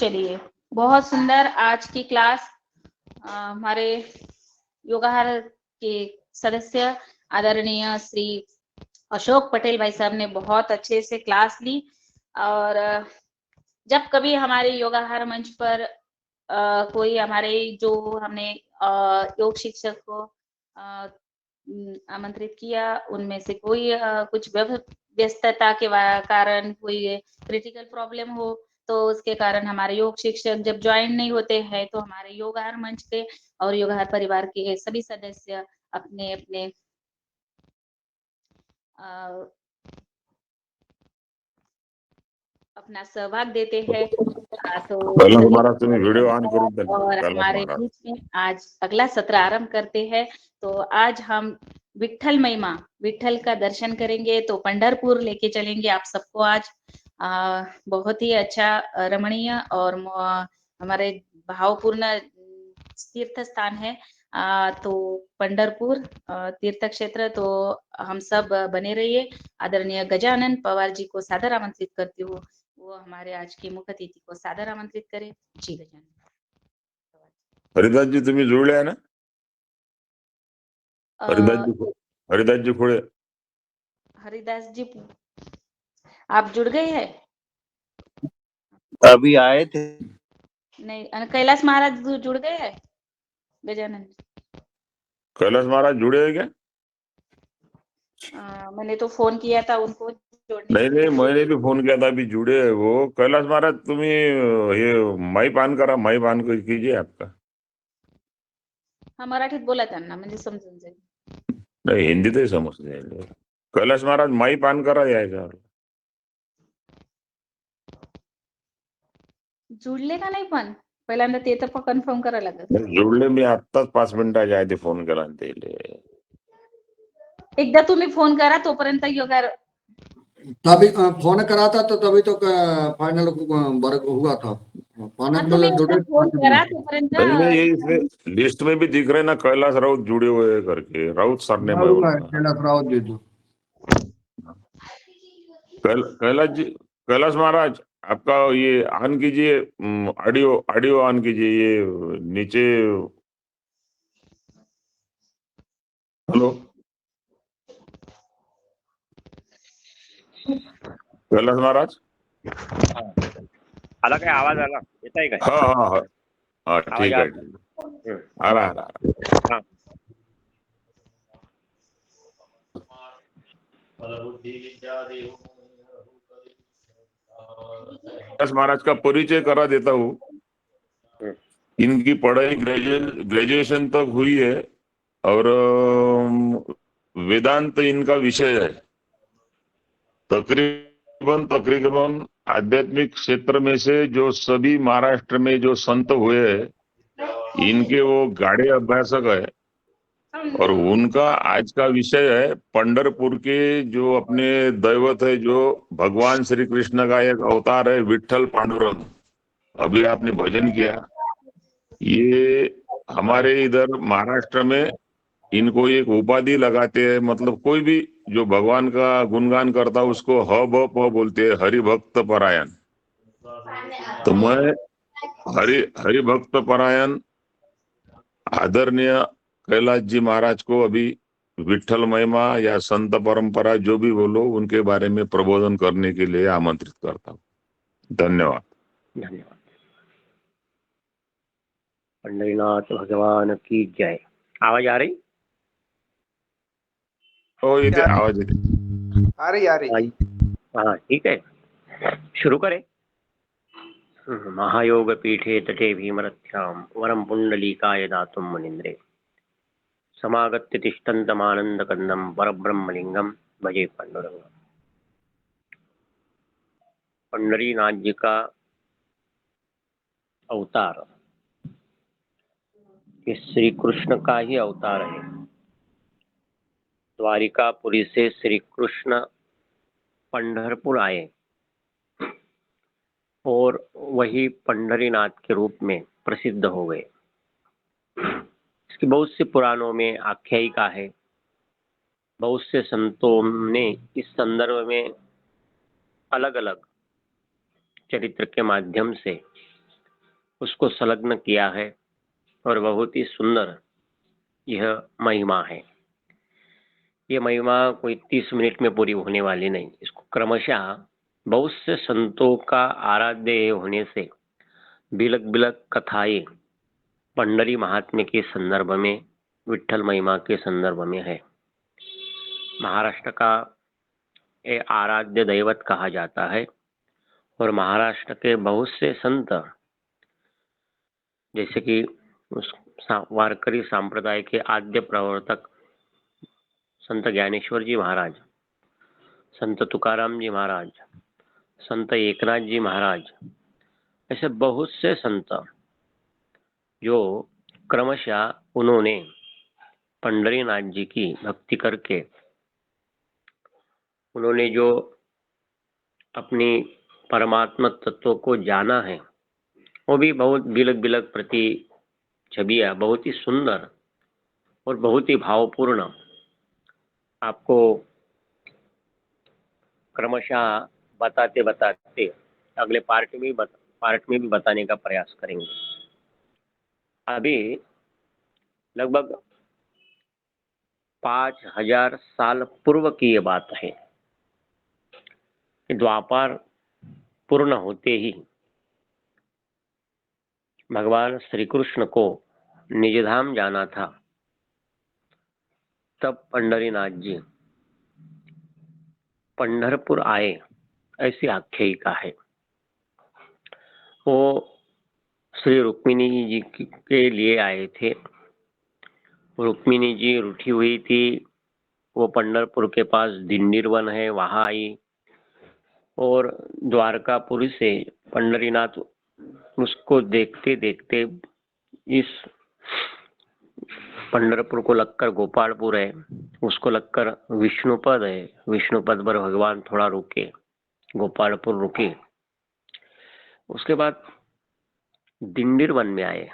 चलिए, बहुत सुंदर आज की क्लास हमारे योगाहार के सदस्य आदरणीय श्री अशोक पटेल भाई साहब ने बहुत अच्छे से क्लास ली। और जब कभी हमारे योगाहार मंच पर कोई हमारे जो हमने योग शिक्षक को आमंत्रित किया, उनमें से कोई कुछ व्यस्तता के कारण कोई क्रिटिकल प्रॉब्लम हो, तो उसके कारण हमारे योग शिक्षक जब ज्वाइन नहीं होते हैं, तो हमारे योगाहार मंच के और योगाहार परिवार के सभी सदस्य अपने अपने अपना सहभाग देते हैं। तो कैलाश महाराज तुम्ही व्हिडिओ ऑन करून द्या. और कैलाश हमारे महाराज बीच में आज अगला सत्र आरंभ करते हैं। तो आज हम विठ्ठल महिमा, विठ्ठल का दर्शन करेंगे, तो पंढरपुर लेके चलेंगे आप सबको आज। बहुत ही अच्छा रमणीय और हमारे भावपूर्ण तीर्थ स्थान है। तो पंढरपुर तीर्थ क्षेत्र, तो हम सब बने रहिए। आदरणीय गजानन पवार जी को सादर आमंत्रित करती हूँ, वो हमारे आज की मुख्य अतिथि को सादर आमंत्रित करें। जी गजानन। हरिदास जी तुम्ही जुळले आहे ना? हरिदास जी खोळे. हरिदास जी आप जुड़ गए हैं? अभी आए थे। नहीं, कैलाश महाराज जुड़ गए हैं? गजानन कैलाश महाराज जुड़े हैं क्या? मैंने तो फोन किया था उनको जोड़ने। नहीं, मैंने भी फोन किया था, अभी जुड़े है वो. कैलाश महाराज तुम्ही ये माईक ऑन करा, माईक ऑन कीजिए आपका. हा, मराठीत बोला त्यांना म्हणजे समजून जाईल. नहीं, हिंदीतही समजते. कैलाश महाराज माईक ऑन करा यायचा. जुडले का नाही, पण पहिल्यांदा ते तर कन्फर्म करायला लागत. जुळले, मी आत्ताच 5 मिनिटाच्या आधी फोन केला त्याले. एकदा तुम्ही फोन करा, तोपर्यंत योगा तभी फोन करा था, तो तभी तो फाइनल वर्क हुआ था. तुम्ही एकदा फोन करा, तोपर्यंत नहीं, ये इसमें लिस्ट में भी दिख रहे ना, कैलाश राउत जुड़े हुए करके. राउत सरनेम है उनका. कैलाश राउत जी तो कैलाश महाराज आपका ये ऑन कीजिए, ऑडियो ऑन कीजिए. ये नीचे. हेलो कैलाश महाराज. आला काय आवाज आला? येत आहे काय? हा, ठीक आहे. आला. कैलाश महाराज का परिचय करा देता हूँ. इनकी पढ़ाई ग्रेजुएशन तक हुई है और वेदांत इनका विषय है. तकरीबन आध्यात्मिक क्षेत्र में से जो सभी महाराष्ट्र में जो संत हुए हैं, इनके वो गाढ़े अभ्यासक है. और उनका आज का विषय है पंढरपुर के जो अपने दैवत है, जो भगवान श्री कृष्ण का एक अवतार है, विठ्ठल पांडुरंग. अभी आपने भजन किया. ये हमारे इधर महाराष्ट्र में इनको एक उपाधि लगाते हैं. मतलब कोई भी जो भगवान का गुणगान करता उसको ह भ प बोलते हैं, हरि भक्त परायण. तो मैं हरि भक्त परायण आदरणीय कैलाश जी महाराज को अभी विठ्ठल महिमा या संत परंपरा जो भी बोलो, उनके बारे में प्रबोधन करने के लिए आमंत्रित करता हूँ. धन्यवाद. धन्यवाद. पंढरीनाथ भगवान की जय. आवाज आ रही? हो, येते आवाज येते. अरे हाँ, ठीक है, शुरू करें. महायोग पीठे तटे भीमरथ्याम वरम पुंडलीकाय दातुम मुनीन्द्रे समागत्य तिष्ठन्तमानंद कंदम परब्रह्मलिंगम भजे पांडुरंग. पंढरीनाथ जी का अवतार ये श्री कृष्ण का ही अवतार है. द्वारिकापुरी से श्री कृष्ण पंढरपुर आए और वही पंढरीनाथ के रूप में प्रसिद्ध हो गए. इसकी बहुत से पुराणों में आख्यायिका है. बहुत से संतों ने इस संदर्भ में अलग अलग चरित्र के माध्यम से उसको संलग्न किया है और बहुत ही सुंदर यह महिमा है। ये महिमा कोई 30 मिनट में पूरी होने वाली नहीं। इसको क्रमशः बहुत से संतों का आराध्य होने से बिलक बिलक कथाएं पंडरी महात्म्य के संदर्भ में, विठ्ठल महिमा के संदर्भ में है। महाराष्ट्र का ये आराध्य दैवत कहा जाता है और महाराष्ट्र के बहुत से संत, जैसे कि उस वारकरी संप्रदाय के आद्य प्रवर्तक संत ज्ञानेश्वर जी महाराज, संत तुकाराम जी महाराज, संत एकनाथ जी महाराज, ऐसे बहुत से संत जो क्रमशः उन्होंने पंडरीनाथ जी की भक्ति करके उन्होंने जो अपनी परमात्मा तत्व को जाना है, वो भी बहुत बिलक बिलक प्रति छवियां बहुत ही सुंदर और बहुत ही भावपूर्ण आपको क्रमशः बताते बताते अगले पार्ट में भी बताने का प्रयास करेंगे। अभी लगभग 5000 साल पूर्व की ये बात है कि द्वापर पूर्ण होते ही भगवान श्री कृष्ण को निजधाम जाना था। तब पंडरीनाथ जी पंढरपुर आए, ऐसी आख्यायिका है। वो श्री रुक्मिणी जी के लिए आए थे। रुक्मिणी जी रूठी हुई थी, वो पंढरपुर के पास दिंडीर वन है, वहां आई और द्वारकापुरी से पंडरीनाथ उसको देखते देखते इस पंढरपुर को लगकर गोपालपुर है, उसको लगकर विष्णुपद है, विष्णुपद पर भगवान थोड़ा रुके, गोपालपुर रुके। उसके बाद दिंडीर वन में आए।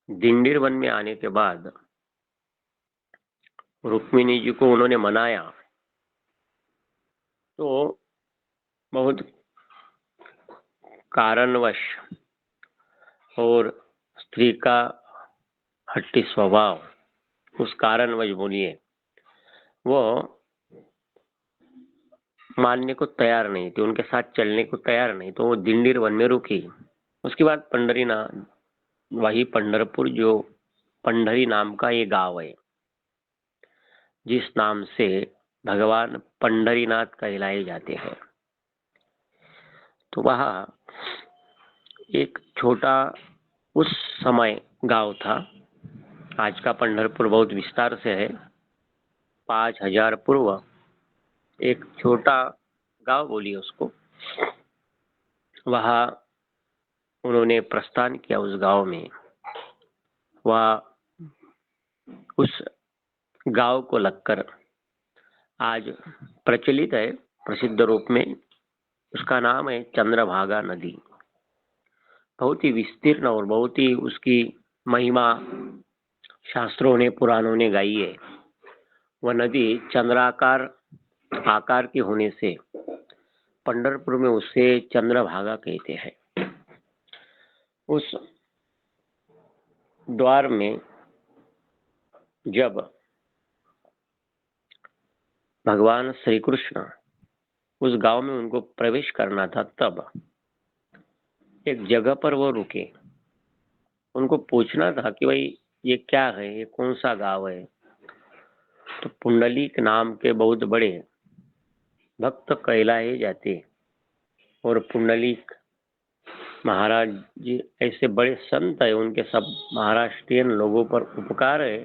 दिंडीर वन में आने के बाद रुक्मिणी जी को उन्होंने मनाया, तो बहुत कारणवश और स्त्री का हट्टी स्वभाव, उस कारणवश बोलिए, वो मानने को तैयार नहीं थी, उनके साथ चलने को तैयार नहीं, तो वो दिंडीर वन में रुकी। उसके बाद पंडरीनाथ, वही पंढरपुर जो पंडरी नाम का ये गांव है, जिस नाम से भगवान पंडरीनाथ कहलाए जाते हैं, तो वहाँ एक छोटा उस समय गांव था। आज का पंढरपुर बहुत विस्तार से है। 5000 पूर्व एक छोटा गांव बोलिए उसको, वहाँ उन्होंने प्रस्थान किया उस गांव में। वह उस गांव को लगकर आज प्रचलित है, प्रसिद्ध रूप में उसका नाम है चंद्रभागा नदी। बहुत ही विस्तीर्ण और बहुत ही उसकी महिमा शास्त्रों ने, पुराणों ने गाई है। वह नदी चंद्राकार आकार की होने से पंढरपुर में उसे चंद्रभागा कहते हैं। उस द्वार में जब भगवान श्री कृष्ण उस गांव में उनको प्रवेश करना था, तब एक जगह पर वो रुके। उनको पूछना था कि भाई ये क्या है, ये कौन सा गांव है। तो पुंडलीक नाम के बहुत बड़े भक्त कहलाए जाते और पुंडलीक महाराज जी ऐसे बड़े संत है, उनके सब महाराष्ट्रियन लोगों पर उपकार है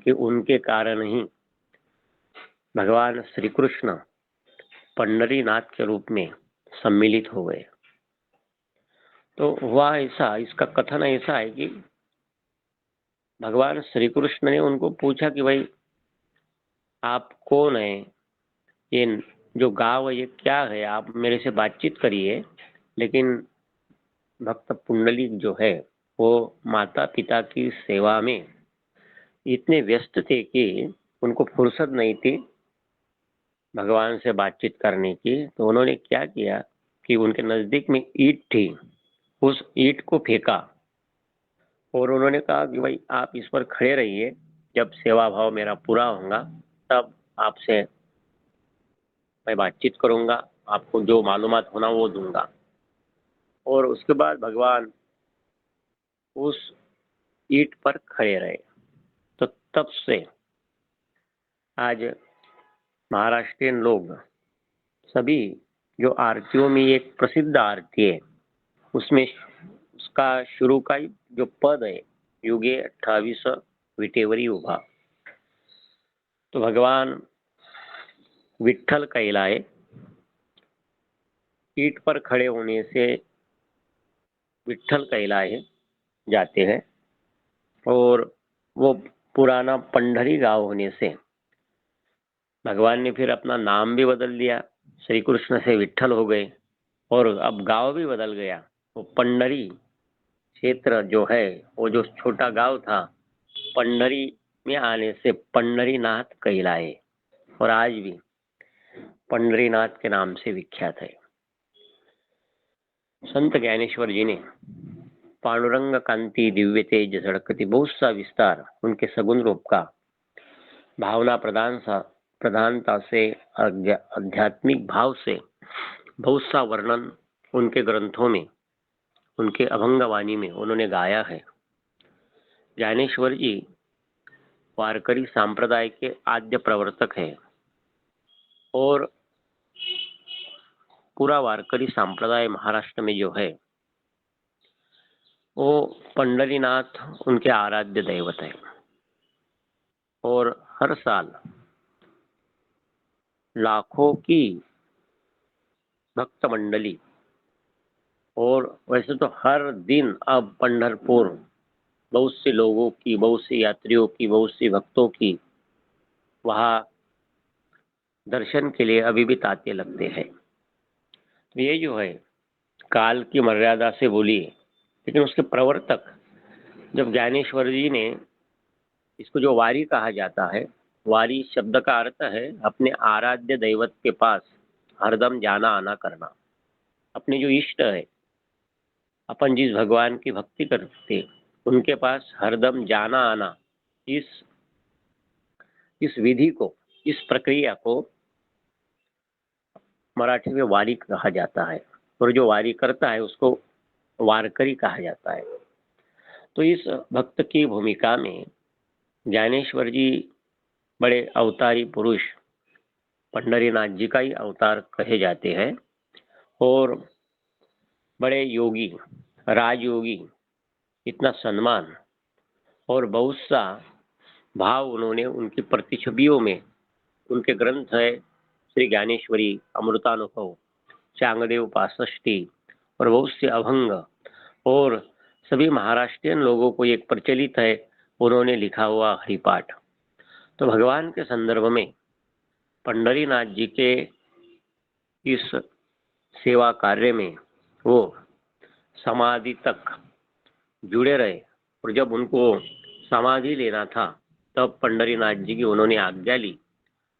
कि उनके कारण ही भगवान श्री कृष्ण पंडरीनाथ के रूप में सम्मिलित हो गए। तो हुआ ऐसा, इसका कथन ऐसा है कि भगवान श्री कृष्ण ने उनको पूछा कि भाई आप कौन है, ये जो गांव है ये क्या है, आप मेरे से बातचीत करिए। लेकिन भक्त पुंडलिक जो है वो माता पिता की सेवा में इतने व्यस्त थे कि उनको फुर्सत नहीं थी भगवान से बातचीत करने की। तो उन्होंने क्या किया कि उनके नजदीक में ईंट थी, उस ईंट को फेंका और उन्होंने कहा कि भाई आप इस पर खड़े रहिए, जब सेवा भाव मेरा पूरा होगा तब आपसे मैं बातचीत करूंगा, आपको जो मालूमात होना वो दूंगा। और उसके बाद भगवान उस ईंट पर खड़े रहे। तो तब से आज महाराष्ट्रियन लोग सभी, जो आरतियों में एक प्रसिद्ध आरती है उसमें उसका शुरू का जो पद है, युगे 28 विटेवरी उभा, तो भगवान विठ्ठल कहलाए। ईंट पर खड़े होने से विठ्ठल कहलाए जाते हैं। और वो पुराना पंढरी गांव होने से भगवान ने फिर अपना नाम भी बदल दिया, श्री कृष्ण से विठ्ठल हो गए और अब गांव भी बदल गया। वो पंढरी क्षेत्र जो है, वो जो छोटा गांव था, पंढरी में आने से पंढरीनाथ कहलाए और आज भी पंढरीनाथ के नाम से विख्यात है। संत ज्ञानेश्वर जी ने पांडुरंग कांति दिव्य तेज झड़कती बहुत सा विस्तार उनके सगुण रूप का भावना प्रधानता से आध्यात्मिक भाव से बहुत सा वर्णन उनके ग्रंथों में, उनके अभंग वाणी में उन्होंने गाया है। ज्ञानेश्वर जी वारकरी संप्रदाय के आद्य प्रवर्तक है और पूरा वारकरी संप्रदाय महाराष्ट्र में जो है वो पंढरीनाथ उनके आराध्य दैवत है। और हर साल लाखों की भक्त मंडली, और वैसे तो हर दिन अब पंढरपुर बहुत से लोगों की, बहुत से यात्रियों की, बहुत से भक्तों की वहाँ दर्शन के लिए अभी भी तांते लगते हैं। तो ये जो है काल की मर्यादा से बोली, लेकिन उसके प्रवर्तक जब ज्ञानेश्वर जी ने इसको जो वारी कहा जाता है, वारी शब्द का अर्थ है अपने आराध्य दैवत के पास हरदम जाना आना करना। अपने जो इष्ट है, अपन जिस भगवान की भक्ति करते उनके पास हरदम जाना आना, इस विधि को, इस प्रक्रिया को मराठी में वारी कहा जाता है और जो वारी करता है उसको वारकरी कहा जाता है। तो इस भक्त की भूमिका में ज्ञानेश्वर जी बड़े अवतारी पुरुष, पंढरीनाथ जी का ही अवतार कहे जाते हैं और बड़े योगी, राजयोगी, इतना सम्मान और बहुत सा भाव उन्होंने उनकी प्रतिछवियों में, उनके ग्रंथ है श्री ज्ञानेश्वरी, अमृतानुभव, चांगदेव पासष्टी और बहुत से अभंग, और सभी महाराष्ट्रियन लोगों को एक प्रचलित है उन्होंने लिखा हुआ हरिपाठ। तो भगवान के संदर्भ में पंढरीनाथ जी के इस सेवा कार्य में वो समाधि तक जुड़े रहे और जब उनको समाधि लेना था तब पंढरीनाथ जी की उन्होंने आज्ञा ली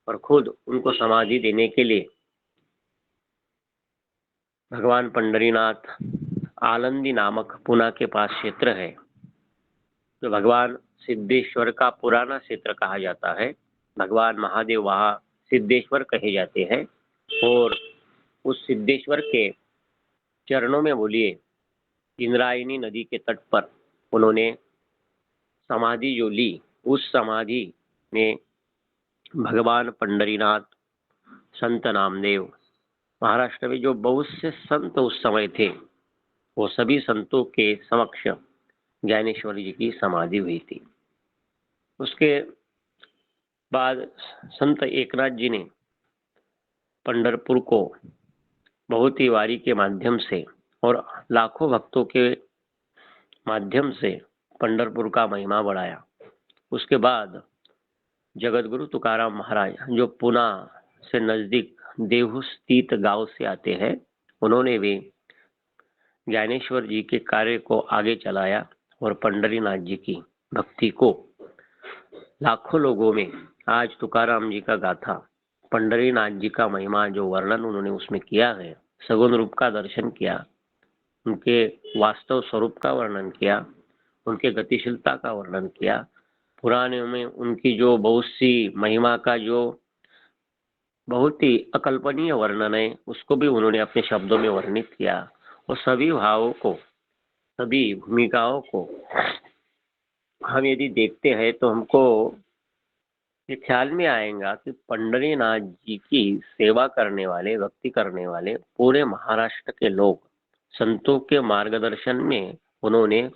और खुद उनको समाधि देने के लिए भगवान पंढरीनाथ आलंदी नामक पुणे के पास क्षेत्र है, जो भगवान सिद्धेश्वर का पुराना क्षेत्र कहा जाता है। भगवान महादेव वहाँ सिद्धेश्वर कहे जाते हैं और उस सिद्धेश्वर के चरणों में बोलिए इंद्रायणी नदी के तट पर उन्होंने समाधि जो ली, उस समाधि में भगवान पंढरीनाथ, संत नामदेव, महाराष्ट्र में जो बहुत से संत उस समय थे, वो सभी संतों के समक्ष ज्ञानेश्वर जी की समाधि हुई थी। उसके बाद संत एकनाथ जी ने पंढरपुर को बहुत ही वारी के माध्यम से और लाखों भक्तों के माध्यम से पंढरपुर का महिमा बढ़ाया। उसके बाद जगतगुरु तुकाराम महाराज, जो पुणे से नजदीक देहू स्थित गांव से आते हैं, उन्होंने भी ज्ञानेश्वर जी के कार्य को आगे चलाया और पंढरीनाथ जी की भक्ति को लाखों लोगों में आज तुकाराम जी का गाथा, पंढरीनाथ जी का महिमा जो वर्णन उन्होंने उसमें किया है, सगुण रूप का दर्शन किया, उनके वास्तव स्वरूप का वर्णन किया, उनके गतिशीलता का वर्णन किया, पुराने में उनकी जो बहुत सी महिमा का जो बहुत ही अकल्पनीय वर्णन है उसको भी उन्होंने अपने शब्दों में वर्णित किया। और सभी भावों को, सभी भूमिकाओं को हम यदि देखते हैं तो हमको ये ख्याल में आएगा कि पंढरीनाथ जी की सेवा करने वाले, भक्ति करने वाले पूरे महाराष्ट्र के लोग संतों के मार्गदर्शन में उन्होंने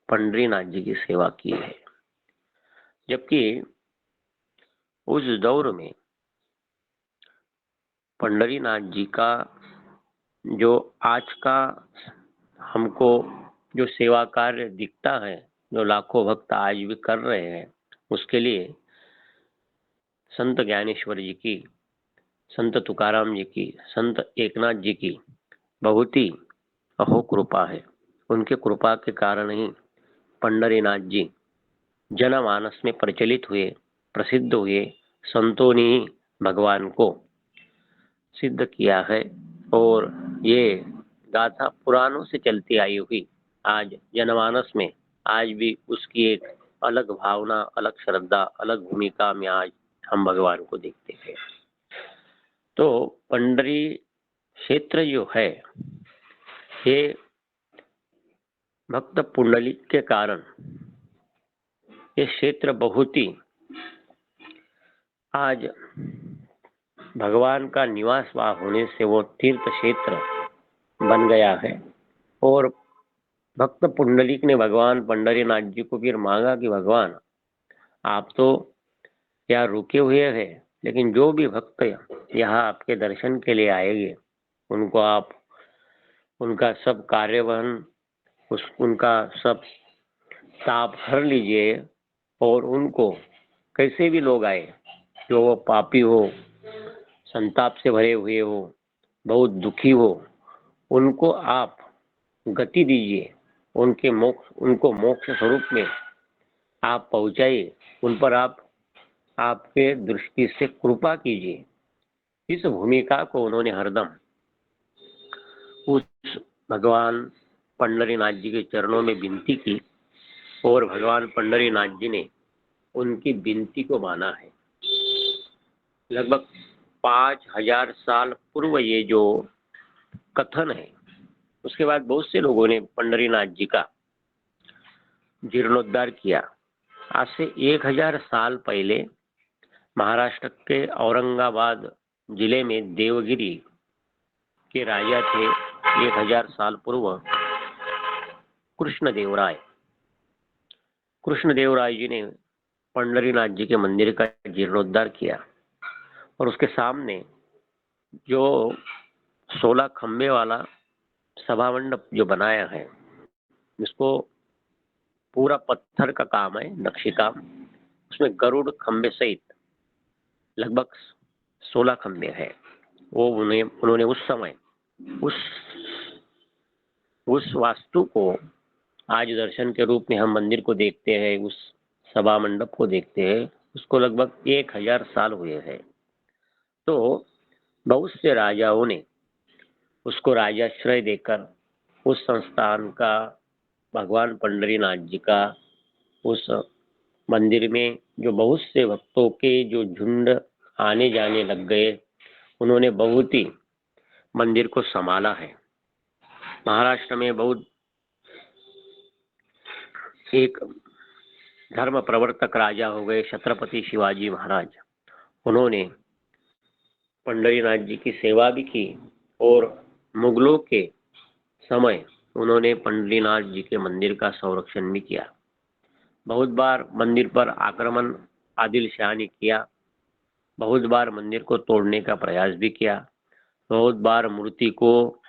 पंढरीनाथ जी की सेवा की है। जबकि उस दौर में पंढरीनाथ जी का जो आज का हमको जो सेवा कार्य दिखता है, जो लाखों भक्त आज भी कर रहे हैं, उसके लिए संत ज्ञानेश्वर जी की, संत तुकाराम जी की, संत एकनाथ जी की बहुत ही अहो कृपा है। उनके कृपा के कारण ही पंढरीनाथ जी जनमानस में प्रचलित हुए, प्रसिद्ध हुए। संतों ने ही भगवान को सिद्ध किया है और ये गाथा पुराणों से चलती आई हुई आज जनमानस में आज भी उसकी एक अलग भावना, अलग श्रद्धा, अलग भूमिका में आज हम भगवान को देखते हैं। तो पंढरी क्षेत्र जो है ये भक्त पुंडलिक के कारण ये क्षेत्र बहुत ही आज भगवान का निवास वहाँ होने से वो तीर्थ क्षेत्र बन गया है। और भक्त पुंडलिक ने भगवान पंढरीनाथ जी को फिर मांगा कि भगवान आप तो यहाँ रुके हुए हैं, लेकिन जो भी भक्त यहाँ आपके दर्शन के लिए आएंगे उनको आप उनका सब कार्यवहन, उनका सब ताप हर लीजिए और उनको कैसे भी लोग आए, जो वो पापी हो, संताप से भरे हुए हो, बहुत दुखी हो, उनको आप गति दीजिए, उनको मोक्ष स्वरूप में आप पहुंचाइए, उन पर आप आपके दृष्टि से कृपा कीजिए। इस भूमिका को उन्होंने हरदम उस भगवान पंढरीनाथ जी के चरणों में विनती की और भगवान पंढरीनाथ जी ने उनकी विनती को माना है। लगभग 5000 साल पूर्व ये जो कथन है, उसके बाद बहुत से लोगों ने पंढरीनाथ जी का जीर्णोद्धार किया। आज से 1000 साल पहले महाराष्ट्र के औरंगाबाद जिले में देवगिरी के राजा थे 1000 साल पूर्व कृष्णदेवराय जी ने पंढरीनाथ जी के मंदिर का जीर्णोद्धार किया और उसके सामने जो 16 खंबे वाला सभा मंडप जो बनाया है, जिसको पूरा पत्थर का काम है, नक्शी काम, उसमें गरुड़ खंबे सहित लगभग 16 खंबे है। वो उन्होंने उस समय उस वास्तु को आज दर्शन के रूप में हम मंदिर को देखते हैं, उस सभा मंडप को देखते हैं, उसको लगभग 1000 साल हुए हैं। तो बहुत से राजाओं ने उसको राजाश्रय देकर उस संस्थान का, भगवान पंढरीनाथ जी का उस मंदिर में जो बहुत से भक्तों के जो झुंड आने जाने लग गए, उन्होंने बहुत ही मंदिर को संभाला है। महाराष्ट्र में बहुत एक धर्म प्रवर्तक राजा हो गए छत्रपति शिवाजी महाराज, उन्होंने पंढरीनाथ जी की सेवा भी की और मुगलों के समय उन्होंने पंढरीनाथ जी के मंदिर का संरक्षण भी किया। बहुत बार मंदिर पर आक्रमण आदिल शाह ने किया, बहुत बार मंदिर को तोड़ने का प्रयास भी किया, बहुत बार मूर्ति को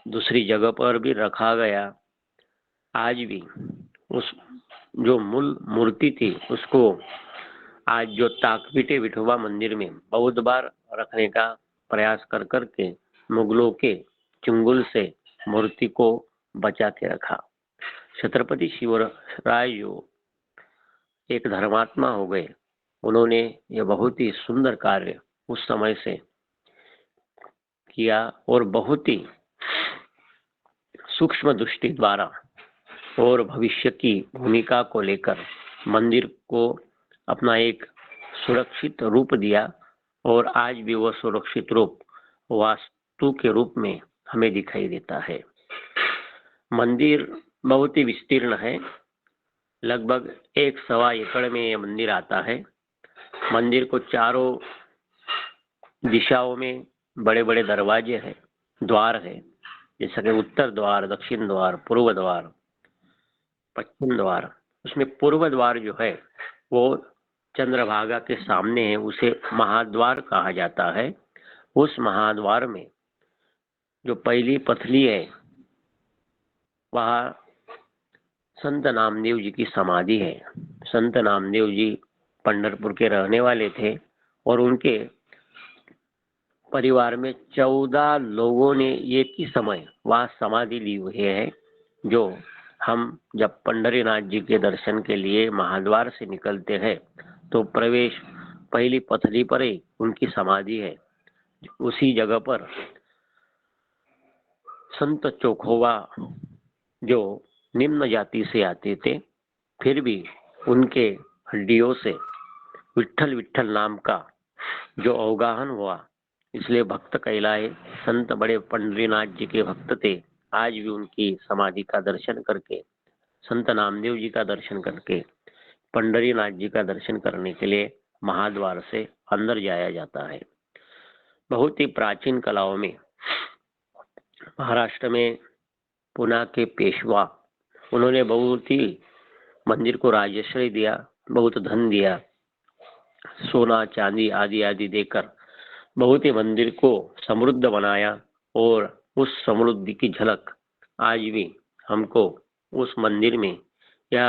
दूसरी जगह पर भी रखा गया। आज भी उस जो मूल मूर्ति थी उसको आज जो ताकपीटे विठोबा मंदिर में बहुत बार रखने का प्रयास कर करके मुगलों के चुंगल से मूर्ति को बचा के रखा। छत्रपति शिवराय जो एक धर्मात्मा हो गए, उन्होंने ये बहुत ही सुंदर कार्य उस समय से किया और बहुत ही सूक्ष्म दृष्टि द्वारा और भविष्य की भूमिका को लेकर मंदिर को अपना एक सुरक्षित रूप दिया और आज भी वह सुरक्षित रूप वास्तु के रूप में हमें दिखाई देता है। मंदिर बहुत ही विस्तीर्ण है, लगभग 1.25 एकड़ में यह मंदिर आता है। मंदिर को चारों दिशाओं में बड़े बड़े दरवाजे हैं, द्वार है, जैसा कि उत्तर द्वार, दक्षिण द्वार, पूर्व द्वार, पश्चिम द्वार। उसमें पूर्व द्वार जो है वो चंद्रभागा के सामने है, उसे महाद्वार कहा जाता है। उस महाद्वार में जो पहली पथली है वहाँ संत नामदेव जी की समाधि है। संत नामदेव जी पंढरपुर के रहने वाले थे और उनके परिवार में 14 लोगों ने एक ही समय वहाँ समाधि ली हुई है, जो हम जब पंढरीनाथ जी के दर्शन के लिए महाद्वार से निकलते हैं तो प्रवेश पहली पथरी पर ही उनकी समाधि है। उसी जगह पर संत चोखोवा जो निम्न जाति से आते थे, फिर भी उनके हड्डियों से विट्ठल विट्ठल नाम का जो अवगाहन हुआ, इसलिए भक्त कहलाए। संत बड़े पंढरीनाथ जी के भक्त थे। आज भी उनकी समाधि का दर्शन करके, संत नामदेव जी का दर्शन करके, पंढरीनाथ जी का दर्शन करने के लिए महाद्वार से अंदर जाया जाता है। बहुत ही प्राचीन कलाओं में महाराष्ट्र में पुणे के पेशवा, उन्होंने बहुत ही मंदिर को राजश्रय दिया, बहुत धन दिया, सोना चांदी आदि आदि देकर बहुत ही मंदिर को समृद्ध बनाया। और उस समृद्धि की झलक आज भी हमको उस मंदिर में या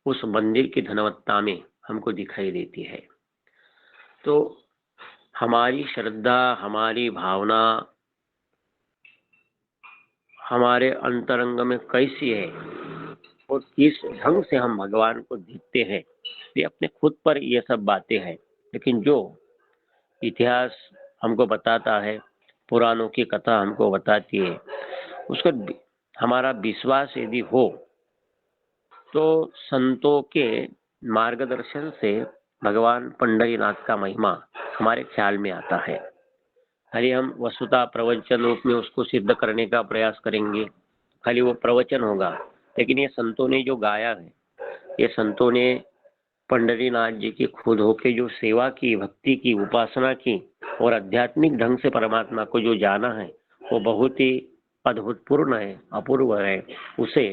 उस मंदिर की धनवत्ता में हमको दिखाई देती है। तो हमारी श्रद्धा, हमारी भावना हमारे अंतरंग में कैसी है और किस ढंग से हम भगवान को देखते हैं, ये अपने खुद पर ये सब बातें हैं। लेकिन जो इतिहास हमको बताता है, पुराणों की कथा हमको बताती है, उसका हमारा विश्वास यदि हो तो संतों के मार्गदर्शन से भगवान पंढरीनाथ का महिमा हमारे ख्याल में आता है। खाली हम वस्तुतः प्रवचन रूप में उसको सिद्ध करने का प्रयास करेंगे, खाली वो प्रवचन होगा। लेकिन ये संतों ने जो गाया है, ये संतों ने पंढरीनाथ जी की खुद होके जो सेवा की, भक्ति की, उपासना की और आध्यात्मिक ढंग से परमात्मा को जो जाना है, वो बहुत ही अद्भुतपूर्ण है, अपूर्व है। उसे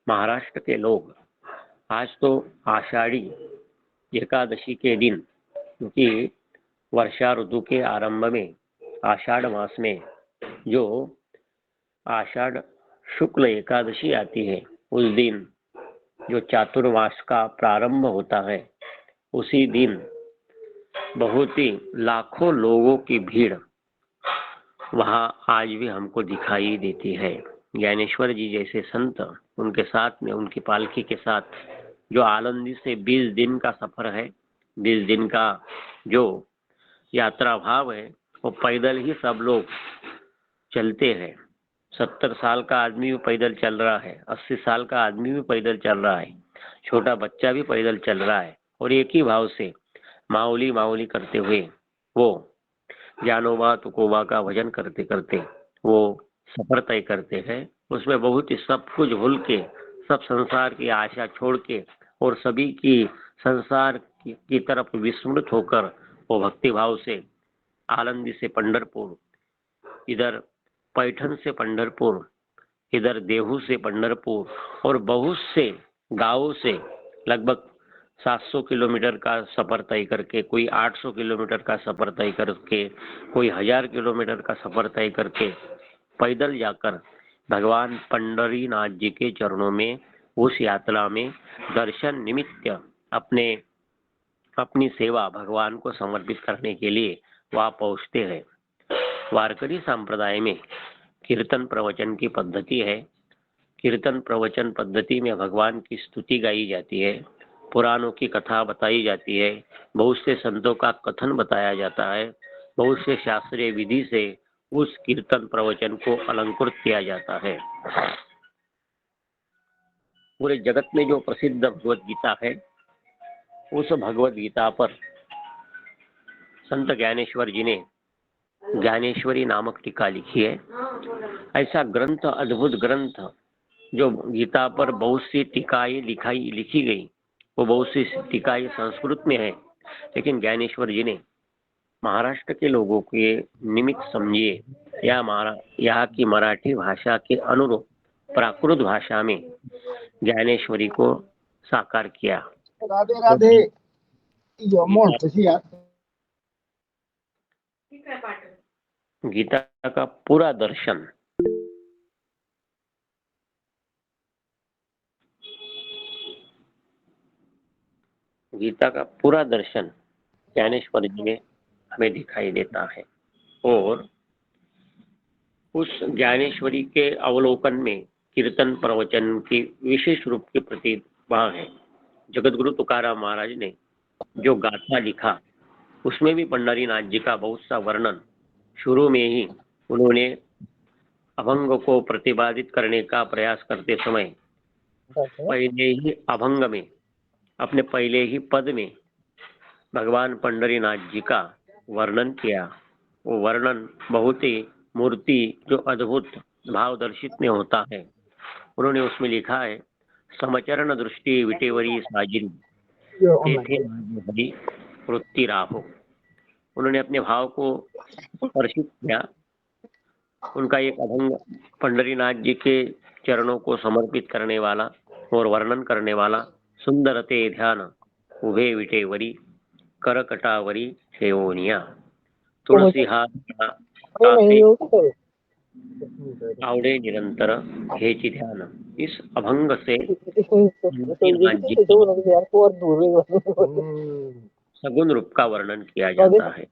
महाराष्ट्र के लोग आज तो आषाढ़ी एकादशी के दिन, क्योंकि वर्षा ऋतु के आरंभ में आषाढ़ मास में जो आषाढ़ शुक्ल एकादशी आती है, उस दिन जो चातुर्मास का प्रारंभ होता है, उसी दिन बहुत ही लाखों लोगों की भीड़ वहाँ आज भी हमको दिखाई देती है। ज्ञानेश्वर जी जैसे संत, उनके साथ में, उनकी पालकी के साथ जो आलंदी से 20 दिन का सफर है, 20 दिन का जो यात्रा भाव है, वो पैदल ही सब लोग चलते हैं। 70 साल का आदमी भी पैदल चल रहा है, 80 साल का आदमी भी पैदल चल रहा है, छोटा बच्चा भी पैदल चल रहा है, और एक ही भाव से माऊली माऊली करते हुए वो ज्ञानोबा तुकोबा का भजन करते करते वो सफर तय करते हैं। उसमें बहुत ही सब कुछ भूल के, सब संसार की आशा छोड़ के और सभी की संसार की तरफ विस्मृत होकर वो भक्ति भाव से आलंदी से पंढरपुर, इधर पैठन से पंढरपुर, इधर देहू से पंढरपुर, और बहुत से गांवों से लगभग 700 किलोमीटर का सफर तय करके, कोई 800 किलोमीटर का सफर तय करके, कोई 1000 किलोमीटर का सफर तय करके पैदल जाकर भगवान पंढरीनाथ जी के चरणों में, उस यात्रा में दर्शन निमित्त अपनी सेवा भगवान को समर्पित करने के लिए वहाँ पहुँचते हैं। वारकरी संप्रदाय में कीर्तन प्रवचन की पद्धति है। कीर्तन प्रवचन पद्धति में भगवान की स्तुति गाई जाती है, पुराणों की कथा बताई जाती है, बहुत से संतों का कथन बताया जाता है, बहुत से शास्त्रीय विधि से उस कीर्तन प्रवचन को अलंकृत किया जाता है। पूरे जगत में जो प्रसिद्ध भगवत गीता है, उस भगवत गीता पर संत ज्ञानेश्वर जी ने ज्ञानेश्वरी नामक टीका लिखी है। ऐसा ग्रंथ, अद्भुत ग्रंथ, जो गीता पर बहुत सी टीकाएं लिखी गई, वो बहुत सी टीकाएं संस्कृत में है, लेकिन ज्ञानेश्वर जी ने महाराष्ट्र के लोगों के निमित्त समझिए या यहाँ की मराठी भाषा के अनुरूप प्राकृत भाषा में ज्ञानेश्वरी को साकार किया। राधे राधे। गीता का पूरा दर्शन ज्ञानेश्वर जी में हमें दिखाई देता है। और उस ज्ञानेश्वरी के अवलोकन में कीर्तन प्रवचन की विशेष रूप के प्रतिभा है। जगतगुरु तुकाराम महाराज ने जो गाथा लिखा, उसमें भी पंढरीनाथ जी का बहुत सा वर्णन शुरू में ही उन्होंने अभंग को प्रतिपादित करने का प्रयास करते समय पहले ही अभंग में, अपने पहले ही पद में भगवान पंढरीनाथ जी का वर्णन किया। वो वर्णन बहुत ही मूर्ति जो अद्भुत भाव दर्शित में होता है। उन्होंने उसमें लिखा है, समचरण दृष्टि विटेवरी साजिरी तेथे हरि वृत्ति राहो। उन्होंने अपने भाव को स्पर्शित किया। उनका एक अभंग पंढरीनाथ जी के चरणों को समर्पित करने वाला और वर्णन करने वाला, सुंदर ते ध्यान उभे विटेवरी करकटावरी सेवोनिया तुलसी हार आवड़े निरंतर हेची ध्यान। इस अभंग से सगुण रूप का वर्णन किया जाता है।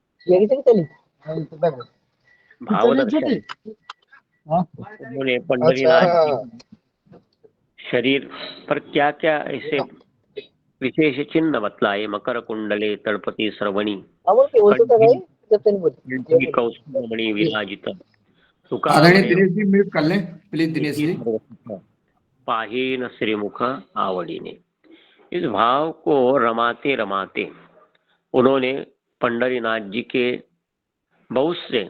भाव दर्शन उन्होंने पंढरीनाथ शरीर पर क्या क्या ऐसे विशेष चिन्ह बतलाए। मकर कुंडले तड़पति श्रवणी कौस्तुभमणि विराजित दिनेश जी म्यूट कर लें प्लीज। दिनेश जी पाहीन श्रीमुख आवड़ीने। इस भाव को रमाते रमाते उन्होंने पंढरीनाथ जी के बहुत से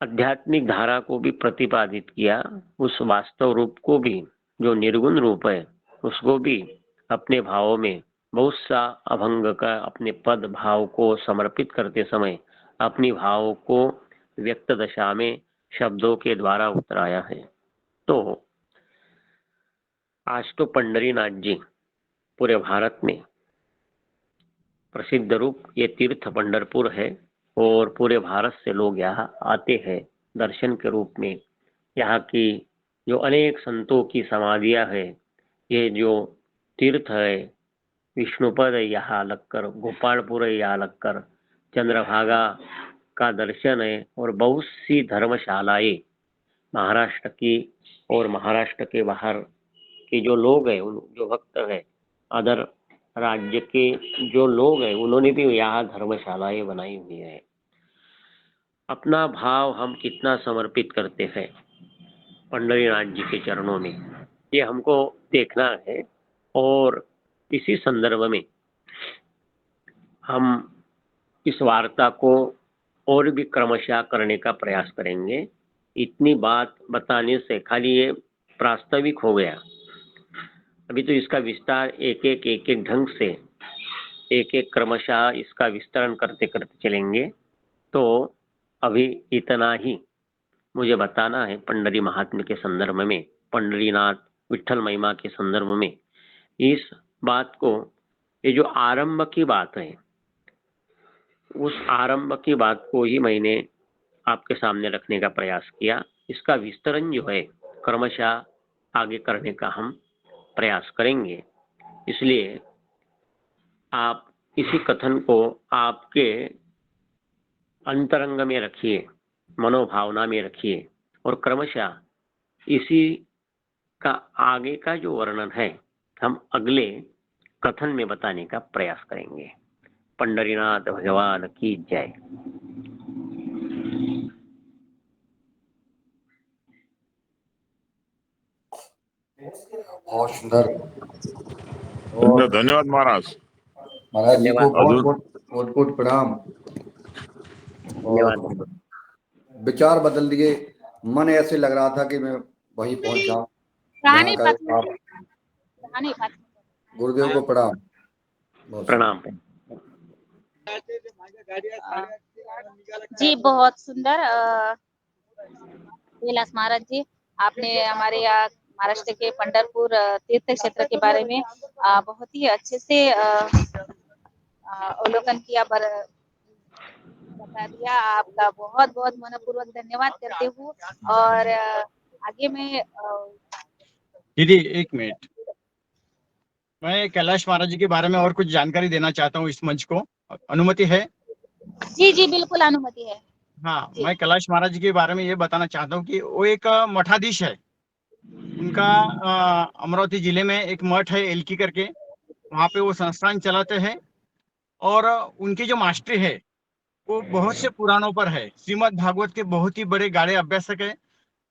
आध्यात्मिक धारा को भी प्रतिपादित किया। उस वास्तव रूप को भी, जो निर्गुण रूप है, उसको भी अपने भावों में बहुत सा अभंग का अपने पद भाव को समर्पित करते समय अपनी भावों को व्यक्त दशा में शब्दों के द्वारा उतराया है। तो आज तो पंढरीनाथ जी पूरे भारत में प्रसिद्ध रूप, ये तीर्थ पंढरपुर है और पूरे भारत से लोग यहाँ आते हैं दर्शन के रूप में। यहाँ की जो अनेक संतों की समाधियां है, ये जो तीर्थ है, विष्णुपद है यहाँ लगकर, गोपालपुर है यहाँ लगकर, चंद्रभागा का दर्शन है और बहुत सी धर्मशालाएं महाराष्ट्र की और महाराष्ट्र के बाहर के जो लोग हैं, जो भक्त हैं, अदर राज्य के जो लोग हैं, उन्होंने भी यहाँ धर्मशालाएं बनाई हुई है। अपना भाव हम कितना समर्पित करते हैं पंढरीनाथ जी के चरणों में, ये हमको देखना है। और इसी संदर्भ में हम इस वार्ता को और भी क्रमशः करने का प्रयास करेंगे। इतनी बात बताने से खाली ये प्रास्ताविक हो गया। अभी तो इसका विस्तार एक एक ढंग से एक क्रमशः इसका विस्तरण करते करते चलेंगे। तो अभी इतना ही मुझे बताना है पंढरी महात्म्य के संदर्भ में, पंढरीनाथ विठ्ठल महिमा के संदर्भ में। इस बात को, ये जो आरंभ की बात है, उस आरंभ की बात को ही मैंने आपके सामने रखने का प्रयास किया। इसका विस्तरण जो है क्रमशः आगे करने का हम प्रयास करेंगे। इसलिए आप इसी कथन को आपके अंतरंग में रखिए, मनोभावना में रखिए और क्रमशः इसी का आगे का जो वर्णन है हम अगले कथन में बताने का प्रयास करेंगे। पंढरीनाथ भगवान की जय। बहुत सुंदर। और धन्यवाद महाराज। महाराज जी को धन्यवाद। बहुत अजून बहुत बहुत बहुत प्रणाम। धन्यवाद। और विचार बदल दिए, मन ऐसे लग रहा था कि मैं वहीं पहुंच जाऊं जहां का आप। गुरुदेव को प्रणाम। बहुत प्रणाम। जी बहुत सुंदर कैलाश महाराज जी, आपने हमारे यहाँ महाराष्ट्र के पंढरपुर तीर्थ क्षेत्र के बारे में बहुत ही अच्छे से अवलोकन किया, बता दिया। आपका बहुत बहुत मनपूर्वक धन्यवाद करते हूँ। और आगे में दीदी एक मिनट, मैं कैलाश महाराज जी के बारे में और कुछ जानकारी देना चाहता हूँ, इस मंच को अनुमति है? जी जी बिल्कुल अनुमति है। हाँ, जी। मैं कैलाश महाराज जी के बारे में ये बताना चाहता हूँ कि वो एक मठाधीश है। उनका अमरावती जिले में एक मठ है एलकी करके, वहाँ पे वो संस्थान चलाते हैं। और उनके जो मास्टर है वो बहुत से पुराणों पर है। श्रीमद् भागवत के बहुत ही बड़े गाढ़े अभ्यासक है।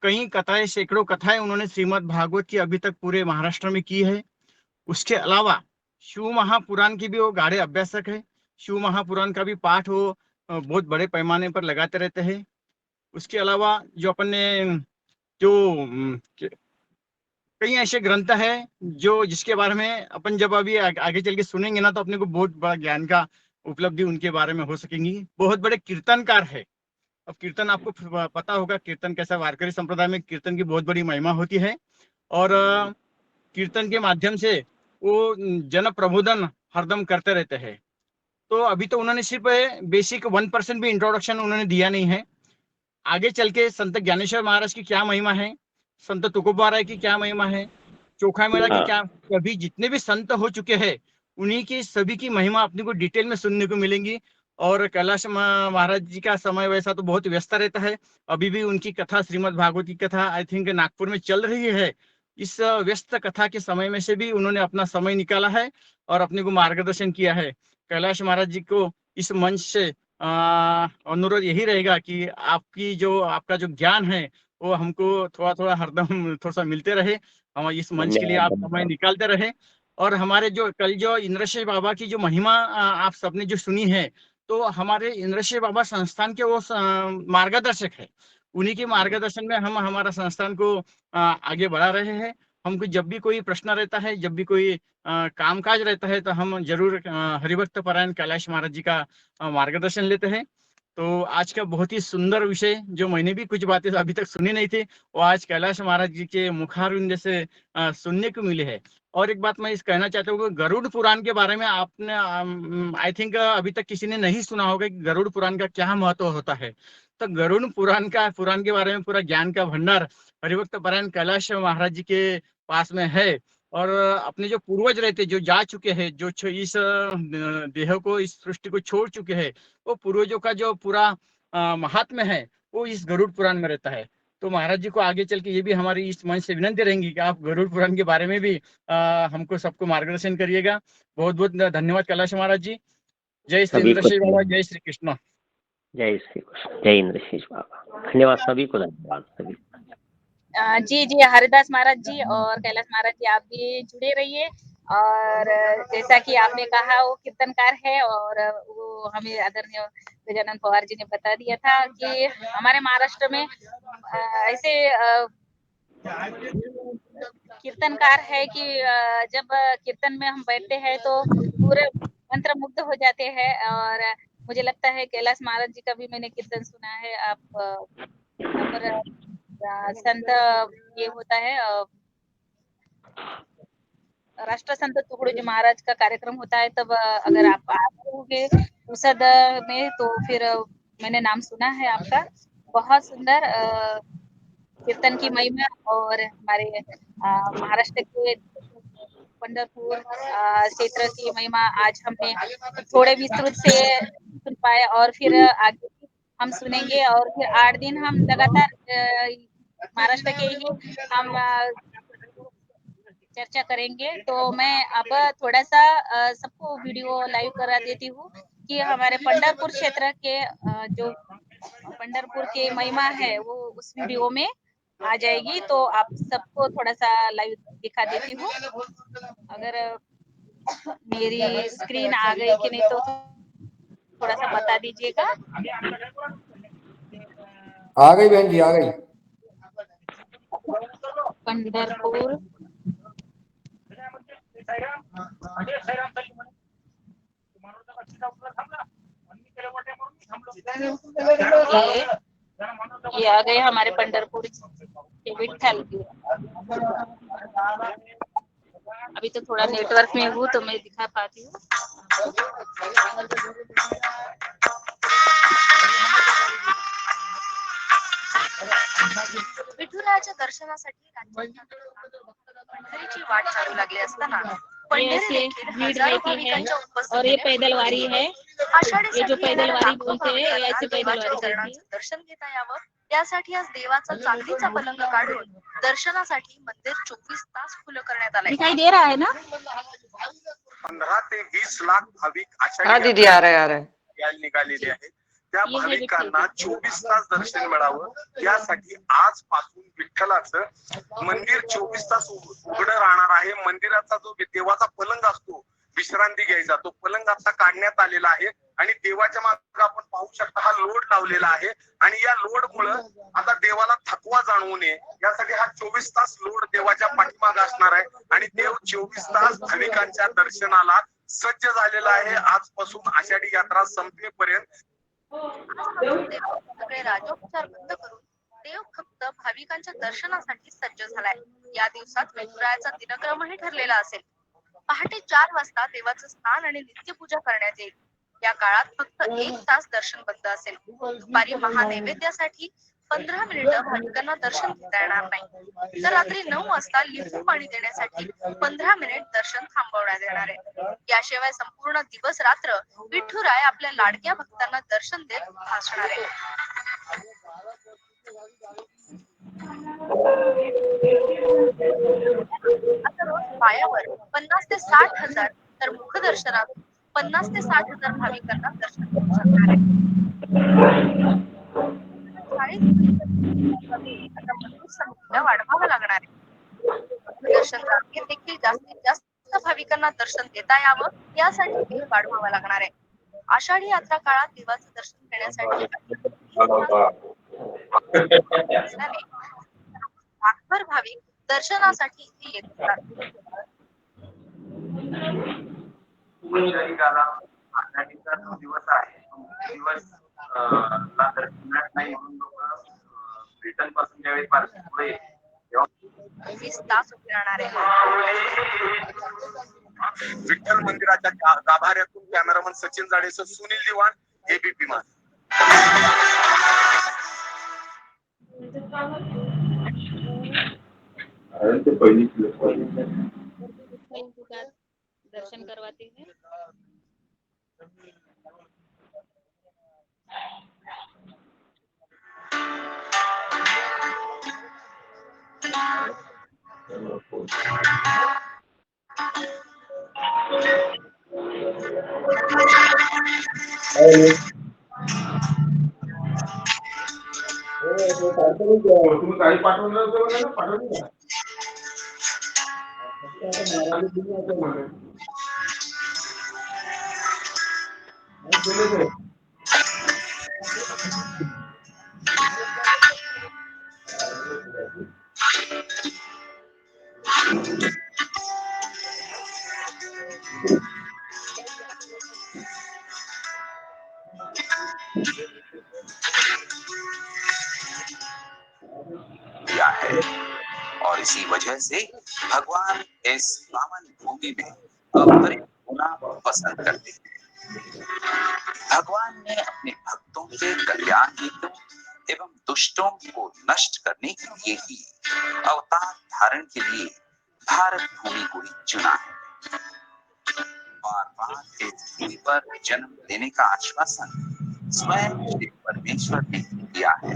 कई कथाएं, सैकड़ों कथाएं उन्होंने श्रीमद् भागवत की अभी तक पूरे महाराष्ट्र में की है। उसके अलावा शिव महापुराण की भी वो गाढ़े अभ्यासक है। शिव महापुराण का भी पाठ वो बहुत बड़े पैमाने पर लगाते रहते हैं। उसके अलावा जो अपन ने जो कई ऐसे ग्रंथ है जो जिसके बारे में अपन जब अभी आगे चल के सुनेंगे ना, तो अपने को बहुत बड़ा ज्ञान का उपलब्धि उनके बारे में हो सकेंगी। बहुत बड़े कीर्तनकार है। अब कीर्तन आपको पता होगा, कीर्तन कैसा, वारकरी संप्रदाय में कीर्तन की बहुत बड़ी महिमा होती है। और कीर्तन के माध्यम से वो जन प्रबोधन हरदम करते रहते हैं। तो अभी तो उन्होंने सिर्फ बेसिक 1% भी इंट्रोडक्शन उन्होंने दिया नहीं है। आगे चल के संत ज्ञानेश्वर महाराज की क्या महिमा है, संत तुकोबा राय की क्या महिमा है, चोखा मेला की क्या, अभी जितने भी संत हो चुके हैं उन्हीं की सभी की महिमा अपने को डिटेल में सुनने को मिलेंगी। और कैलाश महाराज जी का समय वैसा तो बहुत व्यस्त रहता है। अभी भी उनकी कथा, श्रीमद् भागवत की कथा आई थिंक नागपुर में चल रही है। इस व्यस्त कथा के समय में से भी उन्होंने अपना समय निकाला है और अपने को मार्गदर्शन किया है। कैलाश महाराज जी को इस मंच से अनुरोध यही रहेगा कि आपका जो ज्ञान है वो हमको थोड़ा थोड़ा हरदम थोड़ा सा मिलते रहे। हम इस मंच के लिए आप समय धन्यवाद। निकालते रहे। और हमारे जो कल जो इंद्रशेष बाबा की जो महिमा आप सबने जो सुनी है, तो हमारे इंद्रशेष बाबा संस्थान के वो मार्गदर्शक है। उन्हीं के मार्गदर्शन में हम हमारा संस्थान को आगे बढ़ा रहे हैं। हमको जब भी कोई प्रश्न रहता है, जब भी कोई कामकाज रहता है, तो हम जरूर हरिभक्त परायण कैलाश महाराज जी का मार्गदर्शन लेते हैं। तो आज का बहुत ही सुंदर विषय, जो मैंने भी कुछ बातें अभी तक सुनी नहीं थी, वो आज कैलाश महाराज जी के मुखारविंद से सुनने को मिले है। और एक बात मैं इस कहना चाहता हूँ कि गरुड़ पुराण के बारे में आपने आई थिंक अभी तक किसी ने नहीं सुना होगा कि गरुड़ पुराण का क्या महत्व होता है। तो गरुड़ पुराण के बारे में पूरा ज्ञान का भंडार हरिभक्त परायण कैलाश महाराज जी के पास में है। और अपने जो पूर्वज रहते, जो जा चुके हैं, जो इस देह को, इस सृष्टि को छोड़ चुके हैं, वो पूर्वजों का जो पूरा महात्म्य है वो इस गरुड़ पुराण में रहता है। तो महाराज जी को आगे चल के ये भी हमारी इस मंच से विनंती रहेंगी कि आप गरुड़ पुराण के बारे में भी हमको सबको मार्गदर्शन करिएगा। बहुत बहुत धन्यवाद कैलाश महाराज जी। जय श्री सभी इंद्र को श्री बाबा, जय श्री कृष्ण। जय श्री कृष्ण, जय इंद्रशेष बाबा। धन्यवाद सभी को, धन्यवाद सभी को। जी जी हरिदास महाराज जी और कैलाश महाराज जी, आप भी जुड़े रहिए। और जैसा कि आपने कहा वो कीर्तनकार है, और वो हमें आदरणीय गजानन पवार जी ने बता दिया था कि हमारे महाराष्ट्र में ऐसे कीर्तनकार है कि जब कीर्तन में हम बैठते हैं तो पूरे मंत्र मुग्ध हो जाते हैं। और मुझे लगता है कैलाश महाराज जी का भी मैंने कीर्तन सुना है। आप यहाँ पर संत ये होता है राष्ट्र संत तुकडोजी महाराज का कार्यक्रम होता है, तब अगर आप आओगे उसद में तो फिर मैंने नाम सुना है आपका। बहुत सुंदर कीर्तन की महिमा और हमारे महाराष्ट्र के पंढरपुर क्षेत्र की महिमा आज हमने थोड़े विस्तृत से सुन पाए, और फिर आगे भी हम सुनेंगे। और फिर 8 दिन हम लगातार महाराष्ट्र के ही हम चर्चा करेंगे। तो मैं अब थोड़ा सा सबको वीडियो लाइव करा देती हूँ कि हमारे पंढरपुर क्षेत्र के जो पंढरपुर के महिमा है वो उस वीडियो में आ जाएगी तो आप सबको थोड़ा सा लाइव दिखा देती हूँ। अगर मेरी स्क्रीन आ गई कि नहीं तो थोड़ा सा बता दीजिएगा। आ गई बहन जी, आ गई। पंढरपुर ये आ गए हमारे पंढरपुर के विठ्ठल की। अभी तो थोड़ा नेटवर्क में हूँ तो मैं दिखा पाती हूँ। विठुरायाच्या दर्शनासाठी राज्यात पंढरीची वाट चालू लागली असताना पंढरी देखील भीड़ हजारो रहती है भाविकांच्या और ये उपस्थितीने पैदल वारी है। आषाढी ये जो साठी पैदल येणाऱ्या वारी लाखो बोलते हैं भाविकांना ऐसी पैदल देवाच्या वारी रहती चरणांचं है। दर्शन घेता यावं यासाठी आज देवाचा चांदीचा पलंग काढून दर्शनासाठी मंदिर 24 तास खुलं करण्यात आलंय। दिखाई दे रहा है ना? 15 ते 20 लाख भाविक हाँ आषाढी दीदी आ रहे यात्रा निघालेले आहेत। त्या ये है भाविकांना विठ्ठल। 24 तास दर्शन मिळावं यासाठी आजपासून विठ्ठलाचं मंदिर 24 तास उघडं राहणार आहे। मंदिराचा जो देवाचा पलंग असतो विश्रांती घ्यायचा तो पलंग आता काढण्यात आलेला आहे आणि देवाच्या मागे आपण पाहू शकता हा लोड लावलेला आहे आणि या लोड मुळे आता देवाला थकवा जाणवू नये यासाठी हा 24 तास लोड देवाच्या पाठीमागे असणार आहे आणि देव 24 तास भाविकांच्या दर्शनाला सज्ज झालेला आहे। आजपासून आषाढी यात्रा संपेपर्यंत सगळे राजोपचार बंद करून देव फक्त भाविकांच्या दर्शनासाठी सज्ज झालाय। या दिवसात विठुरायाचा दिनक्रमही ठरलेला असेल। पहाटे 4 वाजता देवाचं स्नान आणि नित्यपूजा करण्यात येईल। या काळात फक्त 1 तास दर्शन बंद असेल। दुपारी महानैवेद्यासाठी 15 मिनिटं भाविकांना दर्शन घेता येणार नाही, तर रात्री 9 वाजता लिंबू पाणी देण्यासाठी 15 मिनिट दर्शन थांबवण्यात येणार आहे। याशिवाय संपूर्ण दिवस रात्र विठुराय आपल्या लाडक्या भक्तांना दर्शन देत भासणार आहे। आता रोज पायावर 50 ते 60 हजार तर मुखदर्शनात 50 ते 60 हजार भाविकांना दर्शन मिळू शकणार आहे। 40 आता मंदिर समितीला वाढवावं लागणार आहे। दर्शन रांगेत देखील जास्तीत जास्त भाविकांना दर्शन देता यावं यासाठी वेळ वाढवावा लागणार आहे। आषाढी यात्रा काळात देवाचं दर्शन घेण्यासाठी लाखभर भाविक दर्शनासाठी इथे येत असतात। आषाढीचा जो दिवस आहे दिवस ला दर्शनात नाही म्हणून लोक ब्रिटन पासून ज्यावेळी पालखी पुढे 20 तास उभे राहणार आहे। विठ्ठल मंदिराच्या गाभाऱ्यातून कॅमेरामन सचिन जाडेसह सुनील दिवाण एबीपी माझा। दर्शन करवाते हैं। तुम्ही गाडी पाठवलं ना पाठवली का? दिया है और इसी वजह से भगवान इस पावन भूमि में अवतरित होना पसंद करते हैं। भगवान ने अपने भक्तों के कल्याण हेतु एवं दुष्टों को नष्ट करने के लिए ही अवतार धारण के लिए भारत भूमि को ही चुना है। बार बार इस भूमि पर जन्म लेने का आश्वासन स्वयं श्री परमेश्वर ने दिया है।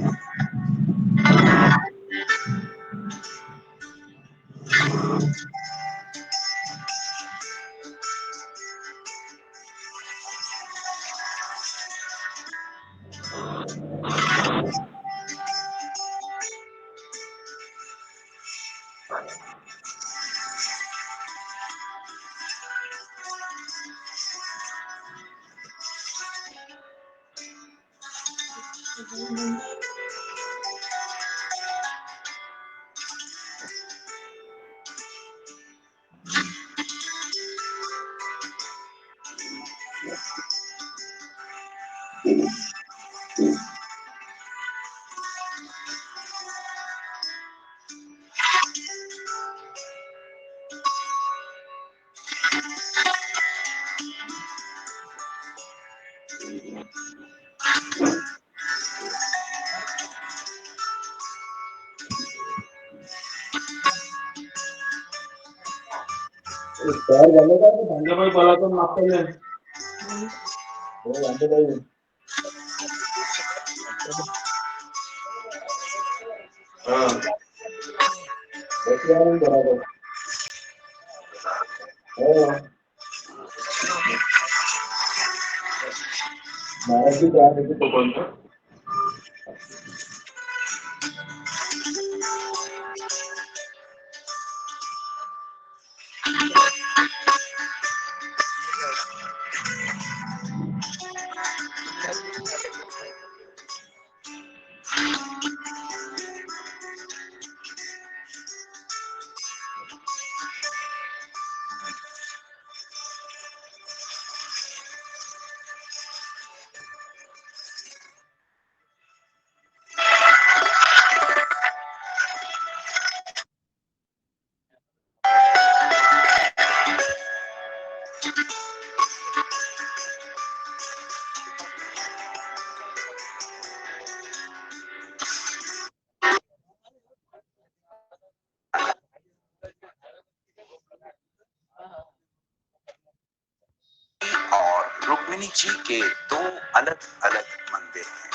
और रुक्मिणी जी के दो अलग अलग मंदिर हैं।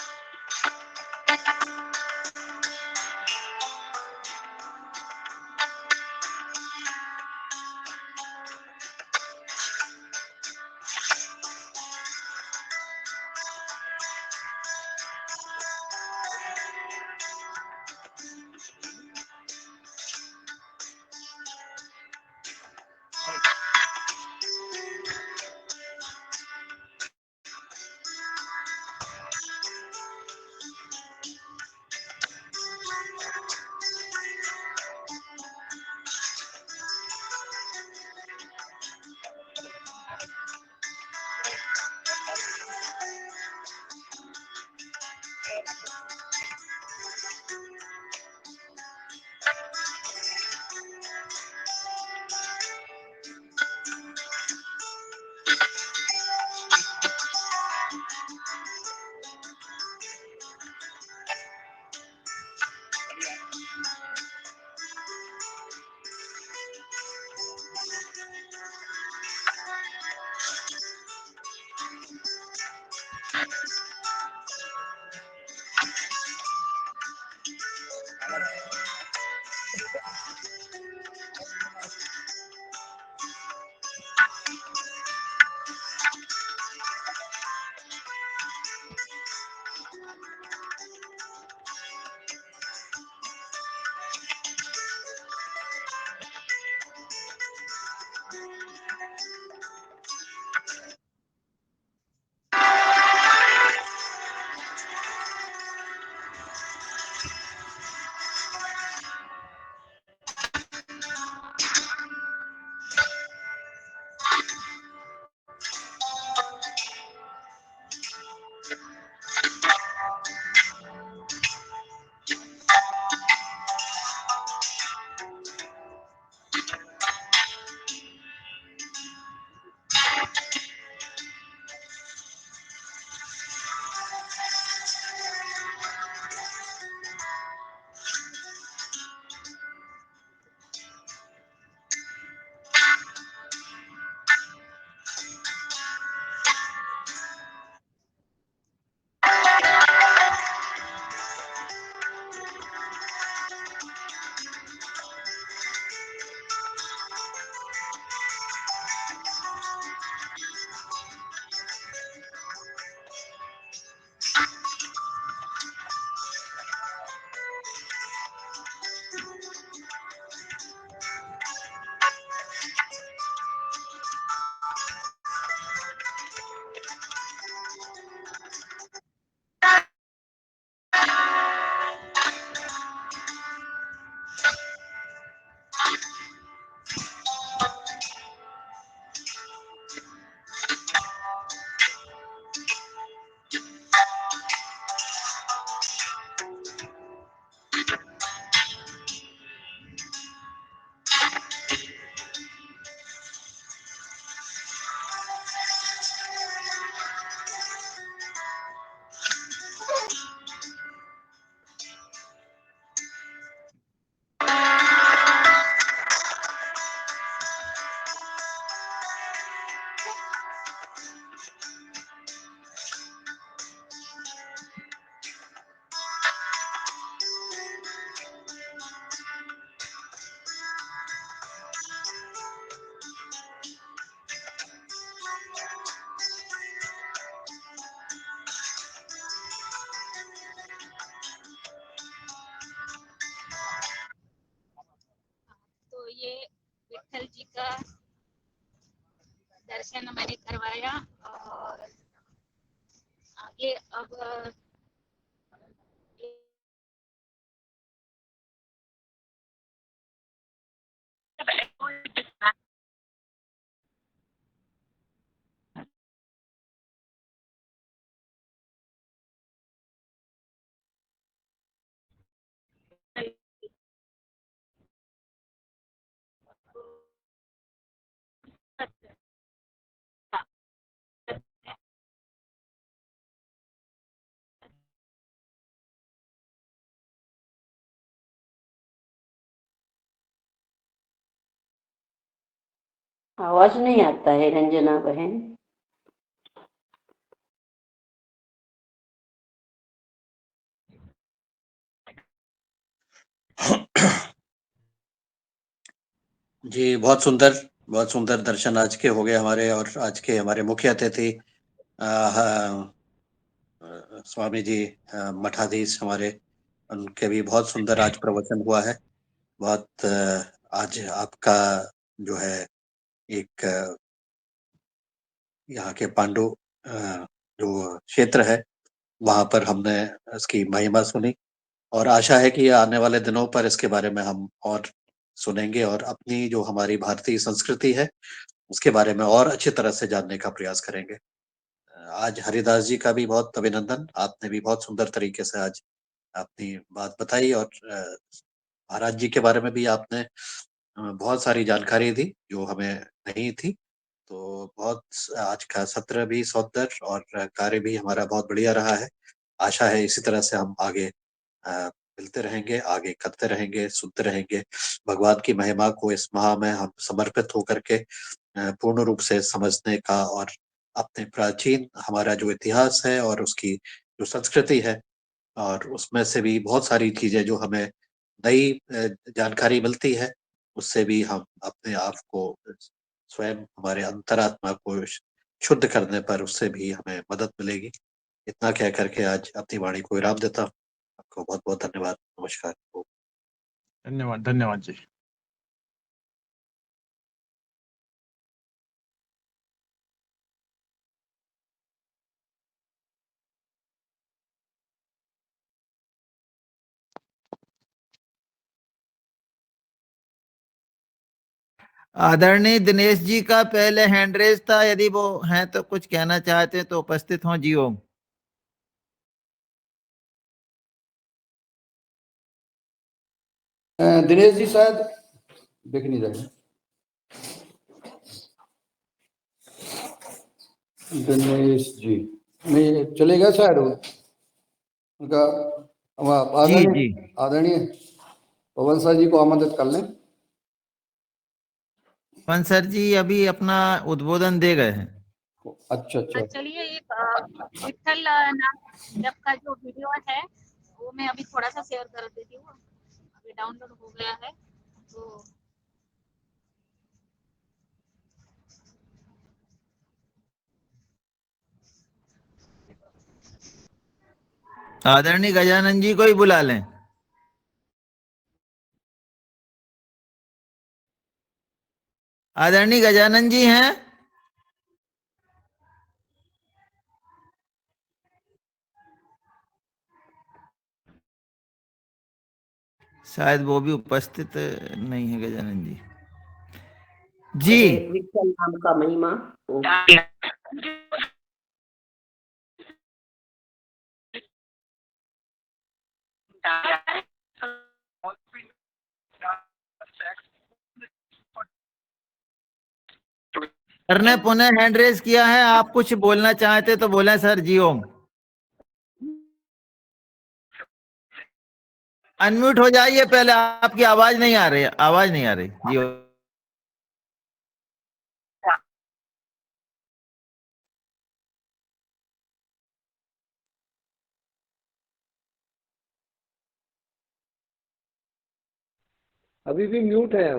दर्शन मैंने करवाया और आगे अब आवाज नहीं आता है रंजना बहन। जी, बहुत सुंदर दर्शन आज के हो गए हमारे। और आज के हमारे मुख्य अतिथि स्वामी जी मठाधीश हमारे, उनके भी बहुत सुंदर आज प्रवचन हुआ है। बहुत आज आपका जो है एक यहाँ के पांडु जो क्षेत्र है वहां पर हमने इसकी महिमा सुनी, और आशा है कि आने वाले दिनों पर इसके बारे में हम और सुनेंगे और अपनी जो हमारी भारतीय संस्कृति है उसके बारे में और अच्छी तरह से जानने का प्रयास करेंगे। आज हरिदास जी का भी बहुत अभिनंदन, आपने भी बहुत सुंदर तरीके से आज अपनी बात बताई, और महाराज जी के बारे में भी आपने बहुत सारी जानकारी दी जो हमें नहीं थी। तो बहुत आज का सत्र भी सुंदर और कार्य भी हमारा बहुत बढ़िया रहा है। आशा है इसी तरह से हम आगे मिलते रहेंगे, आगे करते रहेंगे, सुनते रहेंगे। भगवान की महिमा को इस माह में हम समर्पित होकर के पूर्ण रूप से समझने का, और अपने प्राचीन हमारा जो इतिहास है और उसकी जो संस्कृति है, और उसमें से भी बहुत सारी चीजें जो हमें नई जानकारी मिलती है, उससे भी हम अपने आप को स्वयं हमारे अंतरात्मा को शुद्ध करने पर उससे भी हमें मदद मिलेगी। इतना कह करके आज अपनी वाणी को विराम देता हूँ। आपको बहुत बहुत धन्यवाद। नमस्कार। धन्यवाद जी। आदरणीय दिनेश जी का पहले हैंड रेज था, यदि वो हैं तो कुछ कहना चाहते हैं तो उपस्थित हों। जी ओम। दिनेश जी शायद दिख नहीं रहे। दिनेश जी नहीं चलेगा शायद उनका। आदरणीय पवन सर जी को आमंत्रित कर लें। पवन सर जी अभी अपना उद्बोधन दे गए हैं। अच्छा। चलिए, एक विठल नाथ जप का जो वीडियो है वो मैं अभी थोड़ा सा शेयर कर देती हूँ। अभी डाउनलोड हो गया है तो आदरणीय गजानन जी को ही बुला लें। आदरणीय गजानन जी हैं? शायद वो भी उपस्थित नहीं है गजानन जी। जी विठल नाम का महिमा सर ने पुनः हैंड रेज किया है, आप कुछ बोलना चाहते तो बोले सर। जी ओम। अनम्यूट हो जाइए पहले, आपकी आवाज नहीं आ रही, आवाज नहीं आ रही। जी ओम। अभी भी म्यूट है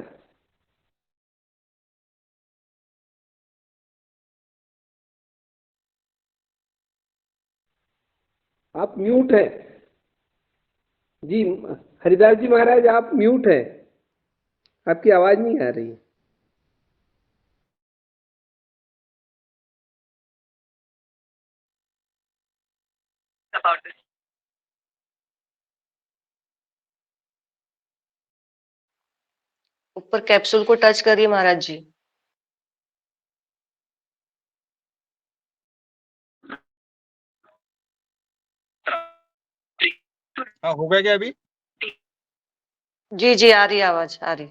आप म्यूट है जी। हरिदास जी महाराज आप म्यूट है, आपकी आवाज नहीं आ रही। about this? ऊपर कैप्सूल को टच करिए महाराज जी। हाँ, हो गया क्या अभी? जी जी आ रही आवाज आ रही।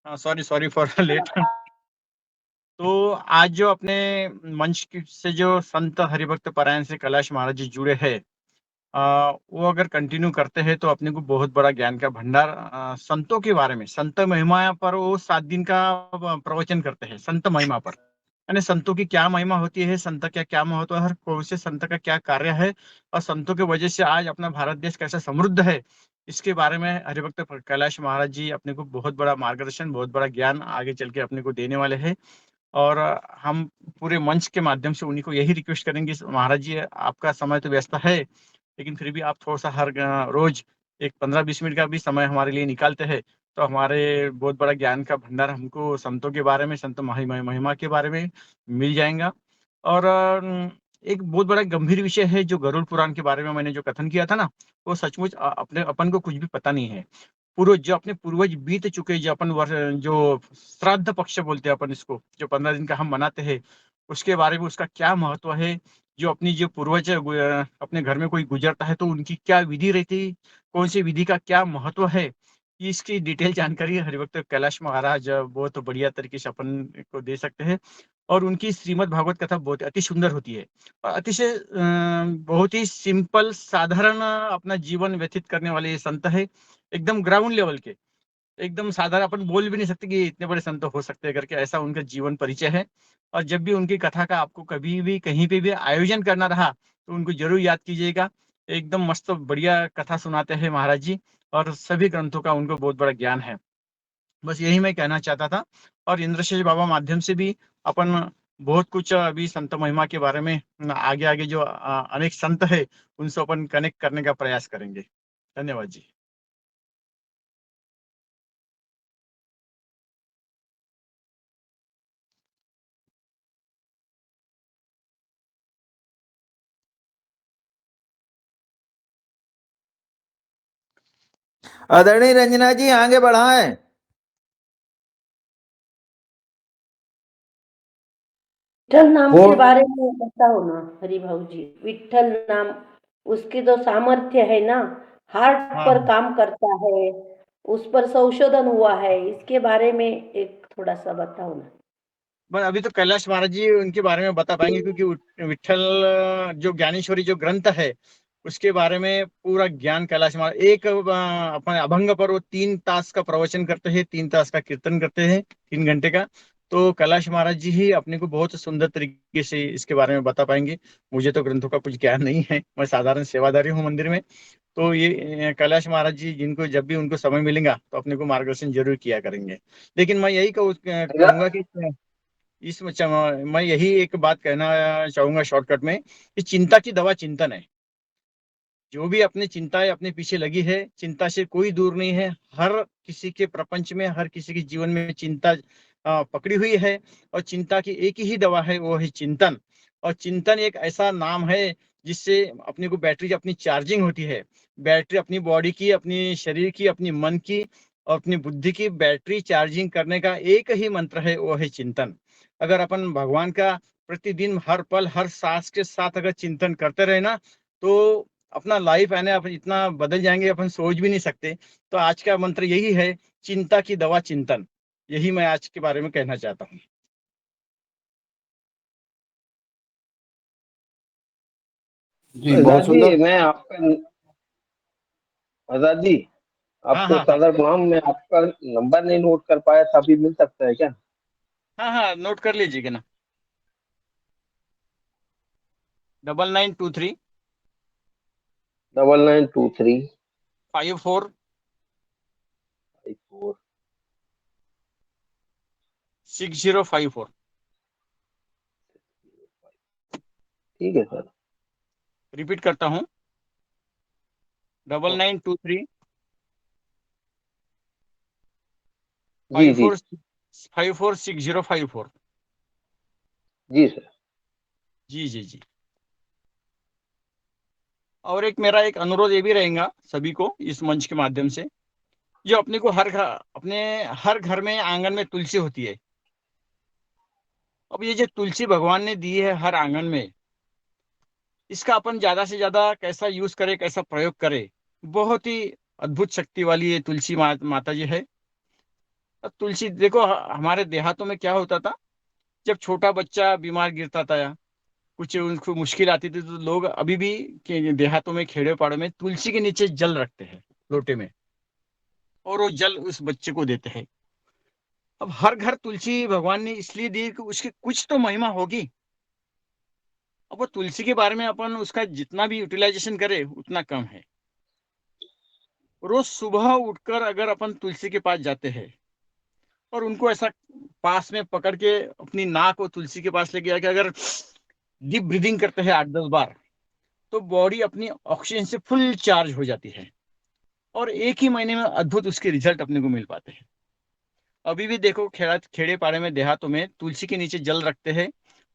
हाँ, सॉरी फॉर लेट। तो आज जो अपने मंच से जो संत हरिभक्त परायण से कैलाश महाराज जी जुड़े हैं, वो अगर कंटिन्यू करते हैं तो अपने को बहुत बड़ा ज्ञान का भंडार, संतों के बारे में, संत महिमा पर वो 7 दिन का प्रवचन करते हैं संत महिमा पर, यानी संतों की क्या महिमा होती है, संत का क्या महत्व है, हर कौन से संत का क्या कार्य है, और संतों की वजह से आज अपना भारत देश कैसा समृद्ध है, इसके बारे में हरिभक्त कैलाश महाराज जी अपने को बहुत बड़ा मार्गदर्शन, बहुत बड़ा ज्ञान आगे चल के अपने को देने वाले हैं। और हम पूरे मंच के माध्यम से उन्हीं को यही रिक्वेस्ट करेंगे, महाराज जी आपका समय तो व्यस्त है, लेकिन फिर भी आप थोड़ा सा हर रोज एक 15-20 मिनट का भी समय हमारे लिए निकालते हैं, तो हमारे बहुत बड़ा ज्ञान का भंडार हमको संतों के बारे में, संत महिमा के बारे में मिल जाएगा। और एक बहुत बड़ा गंभीर विषय है जो गरुड़ पुराण के बारे में मैंने जो कथन किया था ना, वो सचमुच अपने अपन को कुछ भी पता नहीं है। पूर्वज जो अपने पूर्वज बीत चुके, जो अपन जो श्राद्ध पक्ष बोलते हैं अपन इसको, जो 15 दिन का हम मनाते हैं, उसके बारे में उसका क्या महत्व है, जो अपनी जो पूर्वज अपने घर में कोई गुजरता है तो उनकी क्या विधि रहती, कौन सी विधि का क्या महत्व है, इसकी डिटेल जानकारी हरिभक्त कैलाश महाराज बहुत बढ़िया तरीके से अपन को दे सकते हैं। और उनकी श्रीमद् भागवत कथा बहुत अति सुंदर होती है, और अतिशय बहुत ही सिंपल साधारण अपना जीवन व्यतीत करने वाले ये संत है, एकदम ग्राउंड लेवल के, एकदम साधारण, अपन बोल भी नहीं सकते कि इतने बड़े संत हो सकते हैं करके, ऐसा उनका जीवन परिचय है। और जब भी उनकी कथा का आपको कभी भी कहीं पे भी आयोजन करना रहा तो उनको जरूर याद कीजिएगा, एकदम मस्त बढ़िया कथा सुनाते हैं महाराज जी, और सभी ग्रंथों का उनको बहुत बड़ा ज्ञान है। बस यही मैं कहना चाहता था। और इंद्रशेष बाबा माध्यम से भी अपन बहुत कुछ अभी संत महिमा के बारे में आगे आगे जो अनेक संत है उनसे अपन कनेक्ट करने का प्रयास करेंगे। धन्यवाद जी। आदरणीय रंजना जी आगे बढ़ाएं। विठल नाम के बारे में बताओ ना हरि भाऊ जी। विठल नाम, उसकी तो सामर्थ्य है ना, हार्ट पर काम करता है, उस पर संशोधन हुआ है, इसके बारे में एक थोड़ा सा बताओ ना। बस अभी तो कैलाश महाराज जी उनके बारे में बता पाएंगे, क्योंकि विठल जो ज्ञानेश्वरी जो ग्रंथ है उसके बारे में पूरा ज्ञान कैलाश महाराज एक अपने अभंग पर वो 3 तास का प्रवचन करते हैं, 3 तास का कीर्तन करते हैं, 3 घंटे का। तो कैलाश महाराज जी ही अपने को बहुत सुंदर तरीके से इसके बारे में बता पाएंगे। मुझे तो ग्रंथों का कुछ ज्ञान नहीं है, मैं साधारण सेवादारी हूँ मंदिर में। तो ये कैलाश महाराज जी जिनको जब भी उनको समय मिलेगा तो अपने को मार्गदर्शन जरूर किया करेंगे। लेकिन मैं यही कहूँगा कि मैं यही एक बात कहना चाहूंगा शॉर्टकट में, कि चिंता की दवा चिंतन है। जो भी अपनी चिंताएं अपने पीछे लगी है, चिंता से कोई दूर नहीं है। हर किसी के प्रपंच में, हर किसी के जीवन में चिंता पकड़ी हुई है, और चिंता की एक ही दवा है, वो है चिंतन। और चिंतन एक ऐसा नाम है जिससे अपने को बैटरी अपनी चार्जिंग होती है। बैटरी अपनी बॉडी की, अपनी शरीर की, अपनी मन की और अपनी बुद्धि की बैटरी चार्जिंग करने का एक ही मंत्र है, वो है चिंतन। अगर अपन भगवान का प्रतिदिन हर पल हर सांस के साथ अगर चिंतन करते रहे ना, तो अपना लाइफ है ना अपन इतना बदल जाएंगे, अपन सोच भी नहीं सकते। तो आज का मंत्र यही है, चिंता की दवा चिंतन। यही मैं आज के बारे में कहना चाहता हूँ। जी बहुत सुंदर। मैं आपका आजाद जी, आपको सादर प्रणाम। मैं आपका नंबर नहीं नोट कर पाया था, अभी मिल सकता है क्या? हाँ नोट कर लीजिएगा ना। 9923 9923 54 6054। ठीक है सर। रिपीट करता हूँ, 9923 जी जी 546054। जी सर। जी जी जी। और एक मेरा एक अनुरोध ये भी रहेगा सभी को इस मंच के माध्यम से, जो अपने को अपने हर घर में आंगन में तुलसी होती है। अब ये जो तुलसी भगवान ने दी है हर आंगन में, इसका अपन ज्यादा से ज्यादा कैसा यूज करें, कैसा प्रयोग करें, बहुत ही अद्भुत शक्ति वाली ये तुलसी माता जी है। अब तुलसी देखो, हमारे देहातों में क्या होता था, जब छोटा बच्चा बीमार गिरता था या कुछ उनको मुश्किल आती थी, तो लोग अभी भी देहातों में, खेड़े पाड़ों में तुलसी के नीचे जल रखते हैं लोटे में, और वो जल उस बच्चे को देते हैं। अब हर घर तुलसी भगवान ने इसलिए दी कि उसकी कुछ तो महिमा होगी। अब वो तुलसी के बारे में अपन उसका जितना भी यूटिलाइजेशन करे उतना कम है। रोज सुबह उठकर अगर अपन तुलसी के पास जाते हैं और उनको ऐसा पास में पकड़ के अपनी नाक को तुलसी के पास लेके आके अगर डीप ब्रीदिंग करते हैं 8-10 बार, तो बॉडी अपनी ऑक्सीजन से फुल चार्ज हो जाती है और एक ही महीने में अद्भुत उसके रिजल्ट अपने को मिल पाते हैं। अभी भी देखो, खेड़े पाड़े में, देहातों में तुलसी के नीचे जल रखते हैं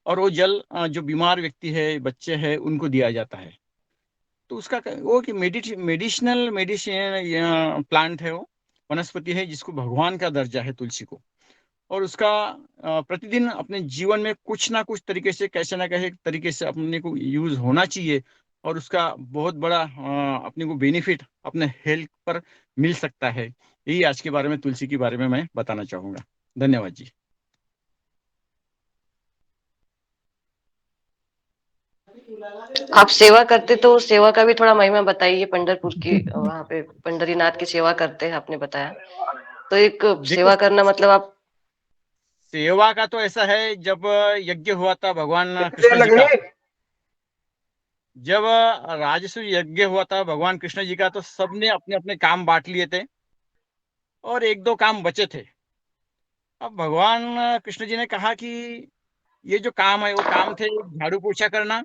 और वो जल जो बीमार व्यक्ति है, बच्चे हैं, उनको दिया जाता है। तो उसका वो कि मेडिसिन प्लांट है, वो वनस्पति है जिसको भगवान का दर्जा है तुलसी को, और उसका प्रतिदिन अपने जीवन में कुछ ना कुछ तरीके से, कैसे ना कैसे तरीके से अपने को यूज होना चाहिए, और उसका बहुत बड़ा अपने को बेनिफिट अपने हेल्थ पर मिल सकता है। यही आज के बारे में, तुलसी के बारे में मैं बताना चाहूंगा। धन्यवाद जी। आप सेवा करते तो उस सेवा का भी थोड़ा महिमा बताइए। पंढरपुर की वहाँ पे पंढरीनाथ की सेवा करते हैं आपने बताया, तो एक सेवा करना मतलब आप सेवा का तो ऐसा है, जब यज्ञ हुआ था भगवान कृष्ण जी का, जब राजसूय यज्ञ हुआ था भगवान कृष्ण जी का, तो सबने अपने अपने काम बांट लिए थे और 1-2 काम बचे थे। अब भगवान कृष्ण जी ने कहा कि ये जो काम है वो काम थे झाड़ू पोछा करना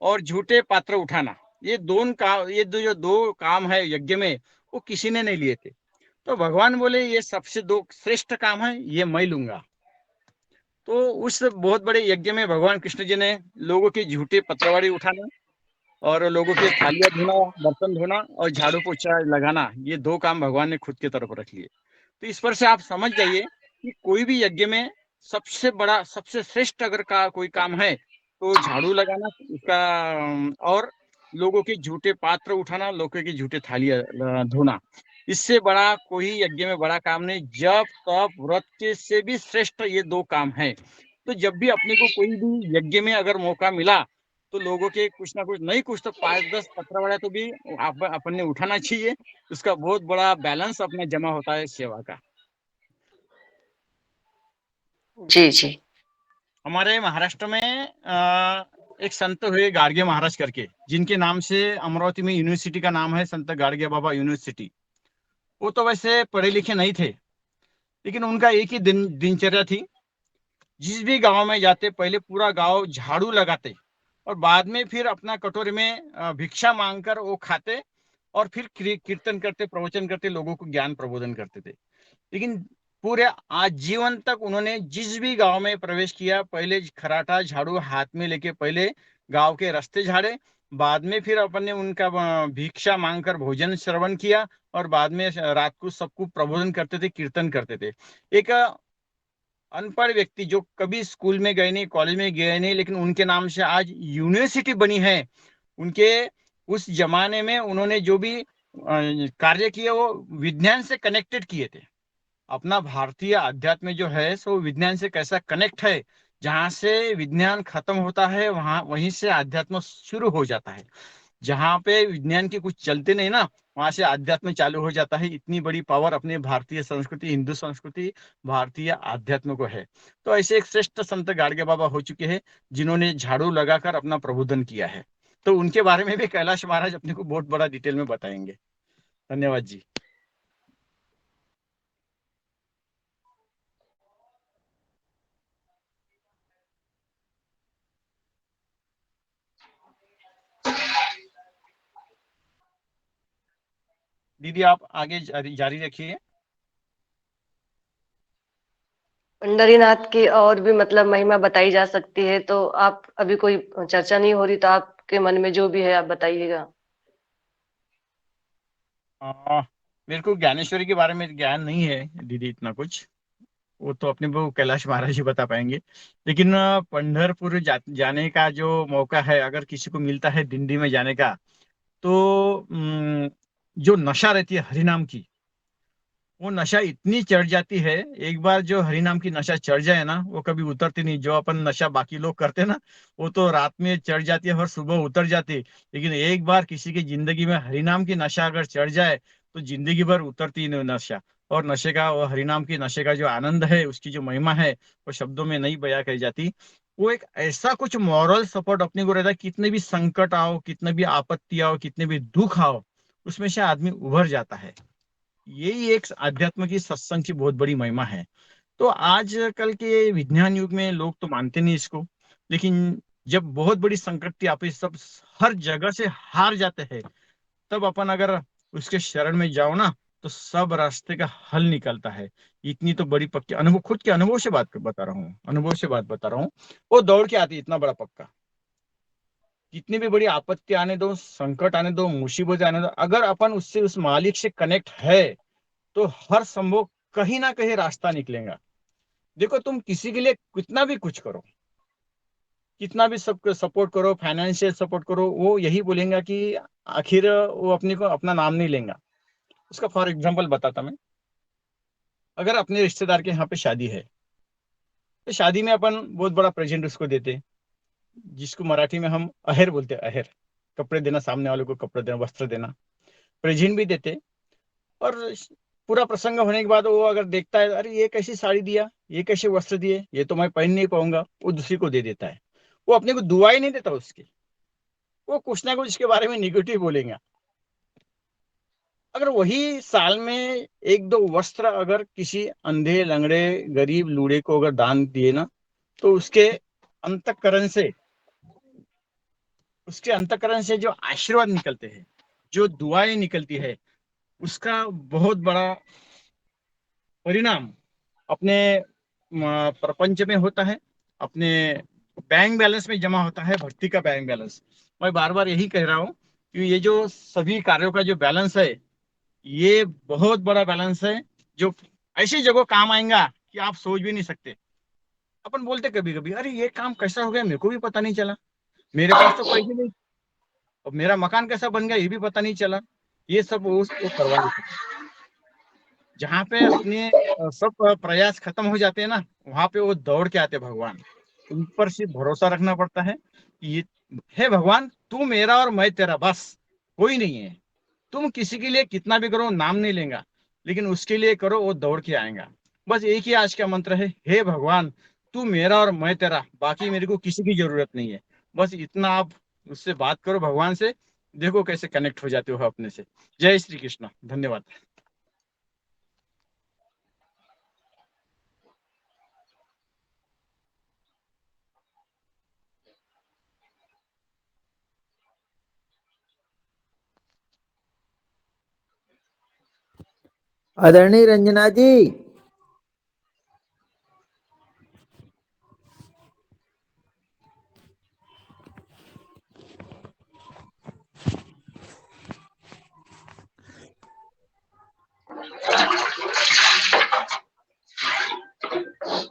और झूठे पात्र उठाना। ये जो 2 काम है यज्ञ में, वो किसी ने नहीं लिए थे। तो भगवान बोले ये सबसे 2 श्रेष्ठ काम है, ये मैं लूंगा। तो उस बहुत बड़े यज्ञ में भगवान कृष्ण जी ने लोगों के झूठे पत्रवाड़ी उठाना और लोगों के थालियां धोना, बर्तन धोना और झाड़ू पोछा लगाना, ये 2 काम भगवान ने खुद की तरफ रख लिए। तो इस पर से आप समझ जाइए कि कोई भी यज्ञ में सबसे बड़ा, सबसे श्रेष्ठ अगर कोई काम है तो झाड़ू लगाना उसका, और लोगों के झूठे पात्र उठाना, लोगों की झूठे थालियां धोना, इससे बड़ा कोई यज्ञ में बड़ा काम नहीं। जब तप व्रत के से भी श्रेष्ठ ये 2 काम हैं। तो जब भी अपने को कोई भी यज्ञ में अगर मौका मिला, तो लोगों के कुछ ना कुछ, नहीं कुछ तो 5-10 पत्रवाड़ा तो भी अपन ने उठाना चाहिए। उसका बहुत बड़ा बैलेंस अपना जमा होता है सेवा का। जी जी। हमारे महाराष्ट्र में एक संत हुए गाडगे महाराज करके, जिनके नाम से अमरावती में यूनिवर्सिटी का नाम है संत गाडगे बाबा यूनिवर्सिटी। वो तो वैसे पढ़े लिखे नहीं थे, लेकिन उनका एक ही दिनचर्या थी। जिस भी गांव में जाते पहले पूरा गांव झाड़ू लगाते और बाद में फिर अपना कटोरे में भिक्षा मांगकर वो खाते और फिर कीर्तन करते, प्रवचन करते, लोगों को ज्ञान प्रबोधन करते थे। लेकिन पूरे आजीवन तक उन्होंने जिस भी गांव में प्रवेश किया, पहले खराटा झाड़ू हाथ में लेके पहले गांव के रास्ते झाड़े, बाद में फिर अपन ने उनका भिक्षा मांगकर भोजन श्रवण किया और बाद में रात को सबको प्रबोधन करते थे, कीर्तन करते थे। एक अनपढ़ व्यक्ति जो कभी स्कूल में गए नहीं, कॉलेज में गए नहीं, लेकिन उनके नाम से आज यूनिवर्सिटी बनी है। उनके उस जमाने में उन्होंने जो भी कार्य किए वो विज्ञान से कनेक्टेड किए थे। अपना भारतीय अध्यात्म जो है सो विज्ञान से कैसा कनेक्ट है, जहां से विज्ञान खत्म होता है वहीं से अध्यात्म शुरू हो जाता है। जहां पे विज्ञान की कुछ चलते नहीं ना, वहां से अध्यात्म चालू हो जाता है। इतनी बड़ी पावर अपने भारतीय संस्कृति, हिंदू संस्कृति, भारतीय अध्यात्म को है। तो ऐसे एक श्रेष्ठ संत गाडगे बाबा हो चुके हैं, जिन्होंने झाड़ू लगाकर अपना प्रबोधन किया है। तो उनके बारे में भी कैलाश महाराज अपने को बहुत बड़ा डिटेल में बताएंगे। धन्यवाद जी। दीदी आप आगे जारी रखिए। पंढरीनाथ की और भी मतलब महिमा बताई जा सकती है, तो आप अभी कोई चर्चा नहीं हो रही तो आपके मन में जो भी है आप बताइएगा। मेरे को ज्ञानेश्वरी के बारे में ज्ञान नहीं है दीदी इतना कुछ, वो तो अपने वो कैलाश महाराज जी बता पाएंगे। लेकिन पंढरपुर जाने का जो मौका है, अगर किसी को मिलता है दिंडी में जाने का, तो जो नशा रहती है हरिनाम की, वो नशा इतनी चढ़ जाती है, एक बार जो हरिनाम की नशा चढ़ जाए ना, वो कभी उतरती नहीं। जो अपन नशा बाकी लोग करते हैं ना, वो तो रात में चढ़ जाती है और सुबह उतर जाती है, लेकिन एक बार किसी की जिंदगी में हरिनाम की नशा अगर चढ़ जाए तो जिंदगी भर उतरती ही नहीं नशा। और नशे का, वो हरिनाम की नशे का जो आनंद है, उसकी जो महिमा है, वो शब्दों में नहीं बयां कही जाती। वो एक ऐसा कुछ मॉरल सपोर्ट अपने को रहता है, कितने भी संकट आओ, कितने भी आपत्ति आओ, कितने भी दुख आओ, उसमें से आदमी उभर जाता है। यही एक अध्यात्म की, सत्संग की बहुत बड़ी महिमा है। तो आजकल के विज्ञान युग में लोग तो मानते नहीं इसको, लेकिन जब बहुत बड़ी संकट आती, सब हर जगह से हार जाते हैं, तब अपन अगर उसके शरण में जाओ ना, तो सब रास्ते का हल निकलता है। इतनी तो बड़ी पक्की अनुभव, खुद के अनुभव से बात बता रहा हूँ, अनुभव से बात बता रहा हूँ। वो दौड़ के आती है, इतना बड़ा पक्का। कितनी भी बड़ी आपत्ति आने दो, संकट आने दो, मुसीबत आने दो, अगर अपन उससे, उस मालिक से कनेक्ट है, तो हर संभव कहीं ना कहीं रास्ता निकलेगा। देखो, तुम किसी के लिए कितना भी कुछ करो, कितना भी सबको सपोर्ट करो, फाइनेंशियल सपोर्ट करो, वो यही बोलेंगे कि आखिर वो अपने को अपना नाम नहीं लेगा। उसका फॉर एग्जांपल बताता मैं। अगर अपने रिश्तेदार के यहाँ पे शादी है, तो शादी में अपन बहुत बड़ा प्रेजेंट उसको देते, जिसको मराठी में हम अहेर बोलते हैं। अहेर, कपड़े देना, सामने वाले को कपड़े देना, वस्त्र देना, प्रेजेंट भी देते। और पूरा प्रसंग होने के बाद वो अगर देखता है, अरे ये कैसी साड़ी दिया, ये कैसे वस्त्र दिए, ये तो मैं पहन नहीं पाऊंगा, वो दूसरी को दे देता है। वो अपने को दुआ ही नहीं देता उसकी, वो कुछ ना कुछ इसके बारे में निगेटिव बोलेगा। अगर वही साल में एक दो वस्त्र अगर किसी अंधे, लंगड़े, गरीब, लूढ़े को अगर दान दिए ना, तो उसके अंतःकरण से जो आशीर्वाद निकलते हैं, जो दुआएं निकलती है, उसका बहुत बड़ा परिणाम अपने प्रपंच में होता है, अपने बैंक बैलेंस में जमा होता है, भक्ति का बैंक बैलेंस। मैं बार बार यही कह रहा हूँ कि ये जो सभी कार्यों का जो बैलेंस है, ये बहुत बड़ा बैलेंस है, जो ऐसी जगह काम आएगा कि आप सोच भी नहीं सकते। अपन बोलते कभी कभी, अरे ये काम कैसा हो गया, मेरे को भी पता नहीं चला, मेरे पास तो पैसे नहीं, और मेरा मकान कैसा बन गया ये भी पता नहीं चला। ये सब वो करवा देते। जहाँ पे अपने सब प्रयास खत्म हो जाते हैं ना, वहां पे वो दौड़ के आते भगवान। उन पर सिर्फ भरोसा रखना पड़ता है कि ये है भगवान, तू मेरा और मैं तेरा, बस, कोई नहीं है। तुम किसी के लिए कितना भी करो, नाम नहीं लेगा, लेकिन उसके लिए करो, वो दौड़ के आएगा। बस एक ही आज का मंत्र है, हे भगवान, तू मेरा और मैं तेरा, बाकी मेरे को किसी की जरूरत नहीं है। बस इतना आप उससे बात करो भगवान से, देखो कैसे कनेक्ट हो जाते हो अपने से। जय श्री कृष्ण, धन्यवाद। आदरणीय रंजना जी,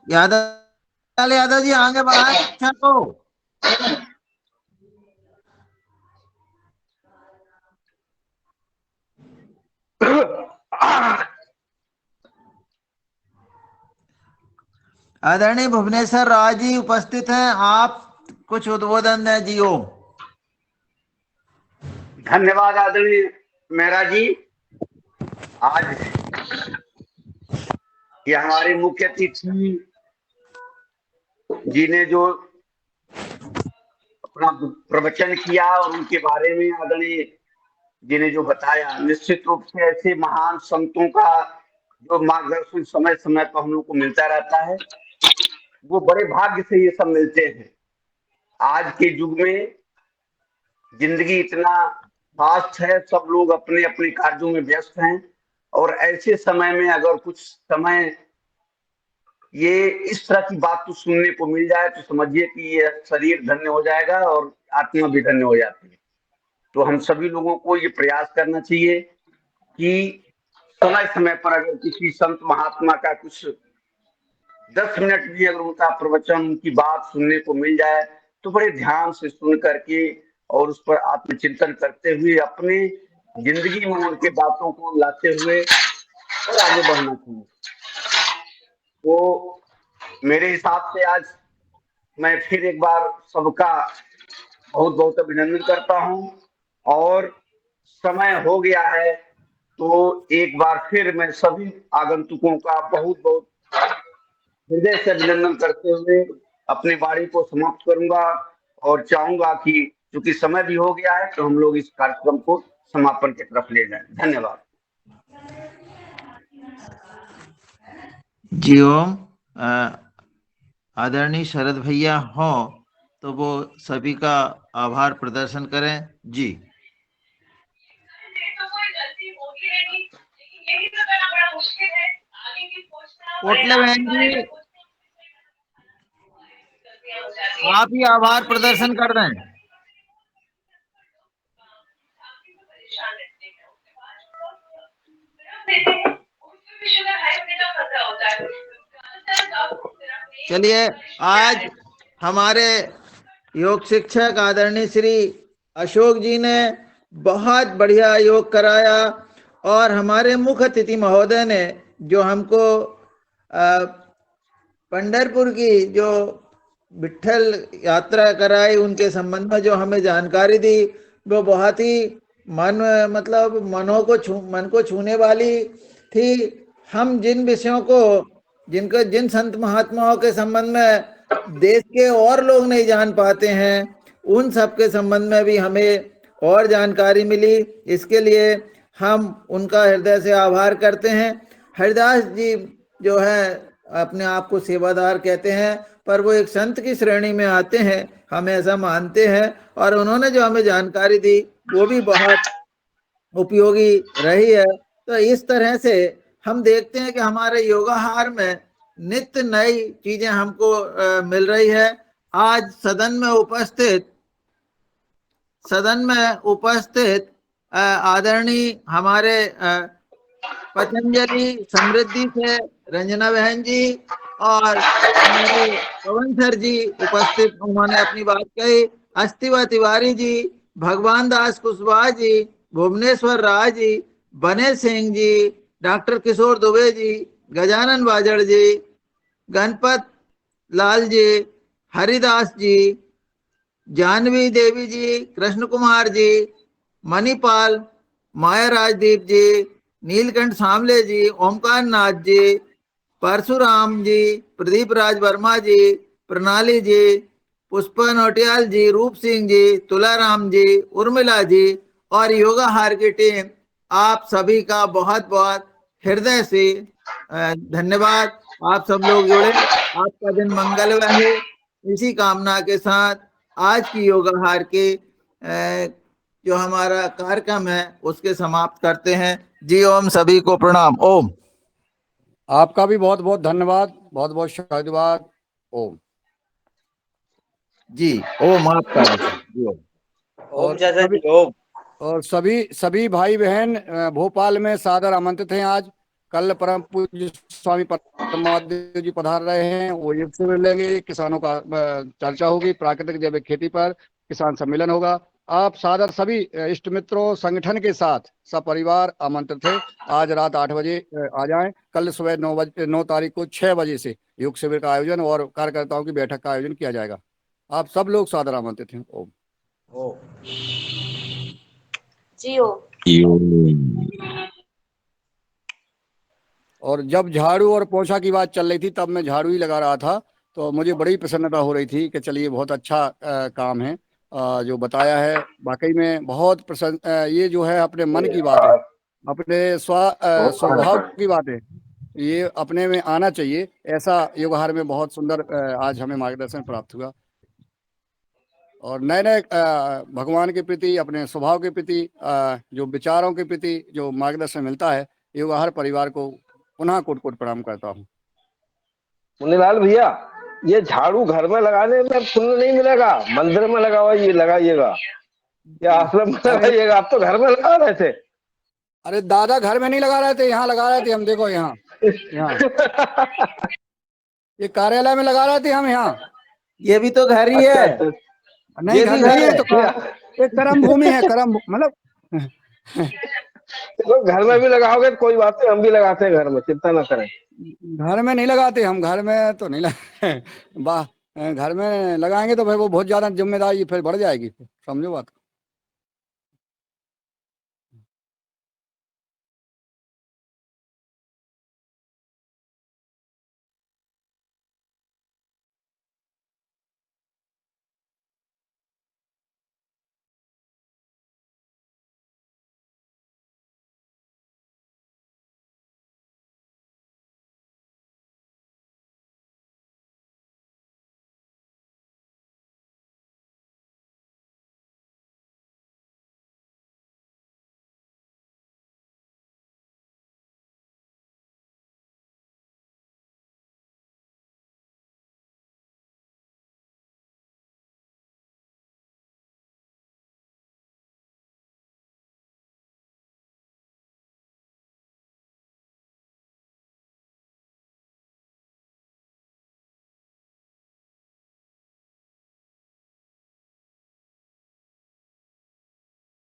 यादव जी आगे बढ़ाए कक्षा को। आदरणीय भुवनेश्वर राव जी उपस्थित हैं, आप कुछ उद्बोधन दें जी। ओम। धन्यवाद आदरणीय मेहरा जी। आज ये हमारे मुख्य अतिथि जी ने जो अपना प्रवचन किया और उनके बारे में आदरणीय जी ने जो बताया, निश्चित रूप से ऐसे महान संतों का जो मार्गदर्शन समय समय पर हम लोग को मिलता रहता है, वो बड़े भाग्य से ये सब मिलते हैं। आज के युग में जिंदगी इतना फास्ट है, सब लोग अपने अपने कार्यों में व्यस्त हैं, और ऐसे समय में अगर कुछ समय ये इस तरह की बात तो सुनने को मिल जाए, तो समझिए कि ये शरीर धन्य हो जाएगा और आत्मा भी धन्य हो जाती है। तो हम सभी लोगों को ये प्रयास करना चाहिए कि समय समय पर अगर किसी संत महात्मा का कुछ 10 मिनट भी अगर उनका प्रवचन, उनकी बात सुनने को मिल जाए तो बड़े ध्यान से सुन करके और उस पर आत्मचिंतन करते हुए अपने जिंदगी में उनके बातों को लाते हुए और आगे बढ़ना चाहिए। तो मेरे हिसाब से आज मैं फिर एक बार सबका बहुत बहुत अभिनंदन करता हूं, और समय हो गया है तो एक बार फिर मैं सभी आगंतुकों का बहुत बहुत हृदय से अभिनंदन करते हुए अपनी वाणी को समाप्त करूंगा और चाहूंगा कि चूंकि समय भी हो गया है तो हम लोग इस कार्यक्रम को समापन की तरफ ले जाएं। धन्यवाद। जी ओम। आदरणीय शरद भैया हो तो वो सभी का आभार प्रदर्शन करें। जी कोटले बहन जी, आप ही आभार प्रदर्शन कर रहे हैं। चलिए, आज हमारे योग शिक्षक आदरणीय श्री अशोक जी ने बहुत बढ़िया योग कराया, और हमारे मुख्य अतिथि महोदय ने जो हमको पंढरपुर की जो विट्ठल यात्रा कराई उनके संबंध में जो हमें जानकारी दी, वो बहुत ही मन को छूने वाली थी। हम जिन विषयों को जिन संत महात्माओं के संबंध में देश के और लोग नहीं जान पाते हैं, उन सब के संबंध में भी हमें और जानकारी मिली। इसके लिए हम उनका हृदय से आभार करते हैं। हरिदास जी जो है अपने आप को सेवादार कहते हैं, पर वो एक संत की श्रेणी में आते हैं, हम ऐसा मानते हैं, और उन्होंने जो हमें जानकारी दी वो भी बहुत उपयोगी रही है। तो इस तरह से हम देखते हैं कि हमारे योगाहार में नित्य नई चीजें हमको मिल रही है। आज सदन में उपस्थित आदरणीय हमारे पतंजलि समृद्धि से रंजना बहन जी और हमारे पवन सर जी उपस्थित, उन्होंने अपनी बात कही। अस्तिवा तिवारी जी, भगवान दास कुशवाहा जी, भुवनेश्वर राय जी, बने सिंह जी, डॉक्टर किशोर दुबे जी, गजानन बाजड़ जी, गणपत लाल जी, हरिदास जी, जानवी देवी जी, कृष्ण कुमार जी, मणिपाल, माया राजदीप जी, नीलकंठ सामले जी, ओमकार नाथ जी, परशुराम जी, प्रदीप राज वर्मा जी, प्रणाली जी, पुष्पा नोटियाल जी, रूप सिंह जी, तुलाराम जी, उर्मिला जी और योगाहार की टीम, आप सभी का बहुत बहुत हृदय से धन्यवाद। आप सब लोग जुड़े, आपका दिन मंगल रहे, इसी कामना के साथ आज की योगाहार के जो हमारा कार्यक्रम है उसके समाप्त करते हैं। जी ओम, सभी को प्रणाम। ओम। आपका भी बहुत बहुत धन्यवाद, बहुत बहुत शायदवाद। ओम जी ओम। आपका भी ओम। और सभी भाई बहन भोपाल में सादर आमंत्रित हैं। आज कल परम पूज्य स्वामी परमादेव जी पधार रहे हैं, वो योग शिविर लेंगे, किसानों का चर्चा होगी, प्राकृतिक जैविक खेती पर किसान सम्मेलन होगा। आप सादर सभी इष्ट मित्रों संगठन के साथ सपरिवार आमंत्रित है। आज रात 8 बजे आ जाएं। कल सुबह 9 तारीख को 6 बजे से योग शिविर का आयोजन और कार्यकर्ताओं की बैठक का आयोजन किया जाएगा। आप सब लोग सादर आमंत्रित हैं। ओम। और जब झाड़ू और पोछा की बात चल रही थी तब मैं झाड़ू ही लगा रहा था, तो मुझे बड़ी प्रसन्नता हो रही थी कि चलिए बहुत अच्छा काम है जो बताया है। वाकई में बहुत प्रसन्न, ये जो है अपने मन की बात है, अपने स्वभाव की बात है, ये अपने में आना चाहिए। ऐसा योगाहार में बहुत सुंदर आज हमें मार्गदर्शन प्राप्त हुआ, और नए नए भगवान के प्रति, अपने स्वभाव के प्रति, जो विचारों के प्रति जो मार्गदर्शन मिलता है, योगाहार परिवार को पुनः कोट कोट प्रणाम करता हूँ। मुन्नीलाल भैया, ये झाड़ू घर में लगाने में पुण्य नहीं मिलेगा, मंदिर में लगाइएगा या आश्रम में लगाइएगा। आप तो घर में लगा रहे थे। अरे दादा घर में नहीं लगा रहे थे, यहाँ लगा रहे थे हम। देखो यहाँ ये कार्यालय में लगा रहे थे हम यहाँ। ये भी तो घर ही है। नहीं ये घर भी नहीं है है। तो एक कर्म भूमि है, कर्म मतलब तो घर में भी लगाओगे तो कोई बात नहीं, हम भी लगाते हैं घर में, चिंता ना करें। घर में नहीं लगाते हम, घर में तो नहीं लगा घर में लगाएंगे तो भाई वो बहुत ज्यादा जिम्मेदारी फिर बढ़ जाएगी, समझो बात।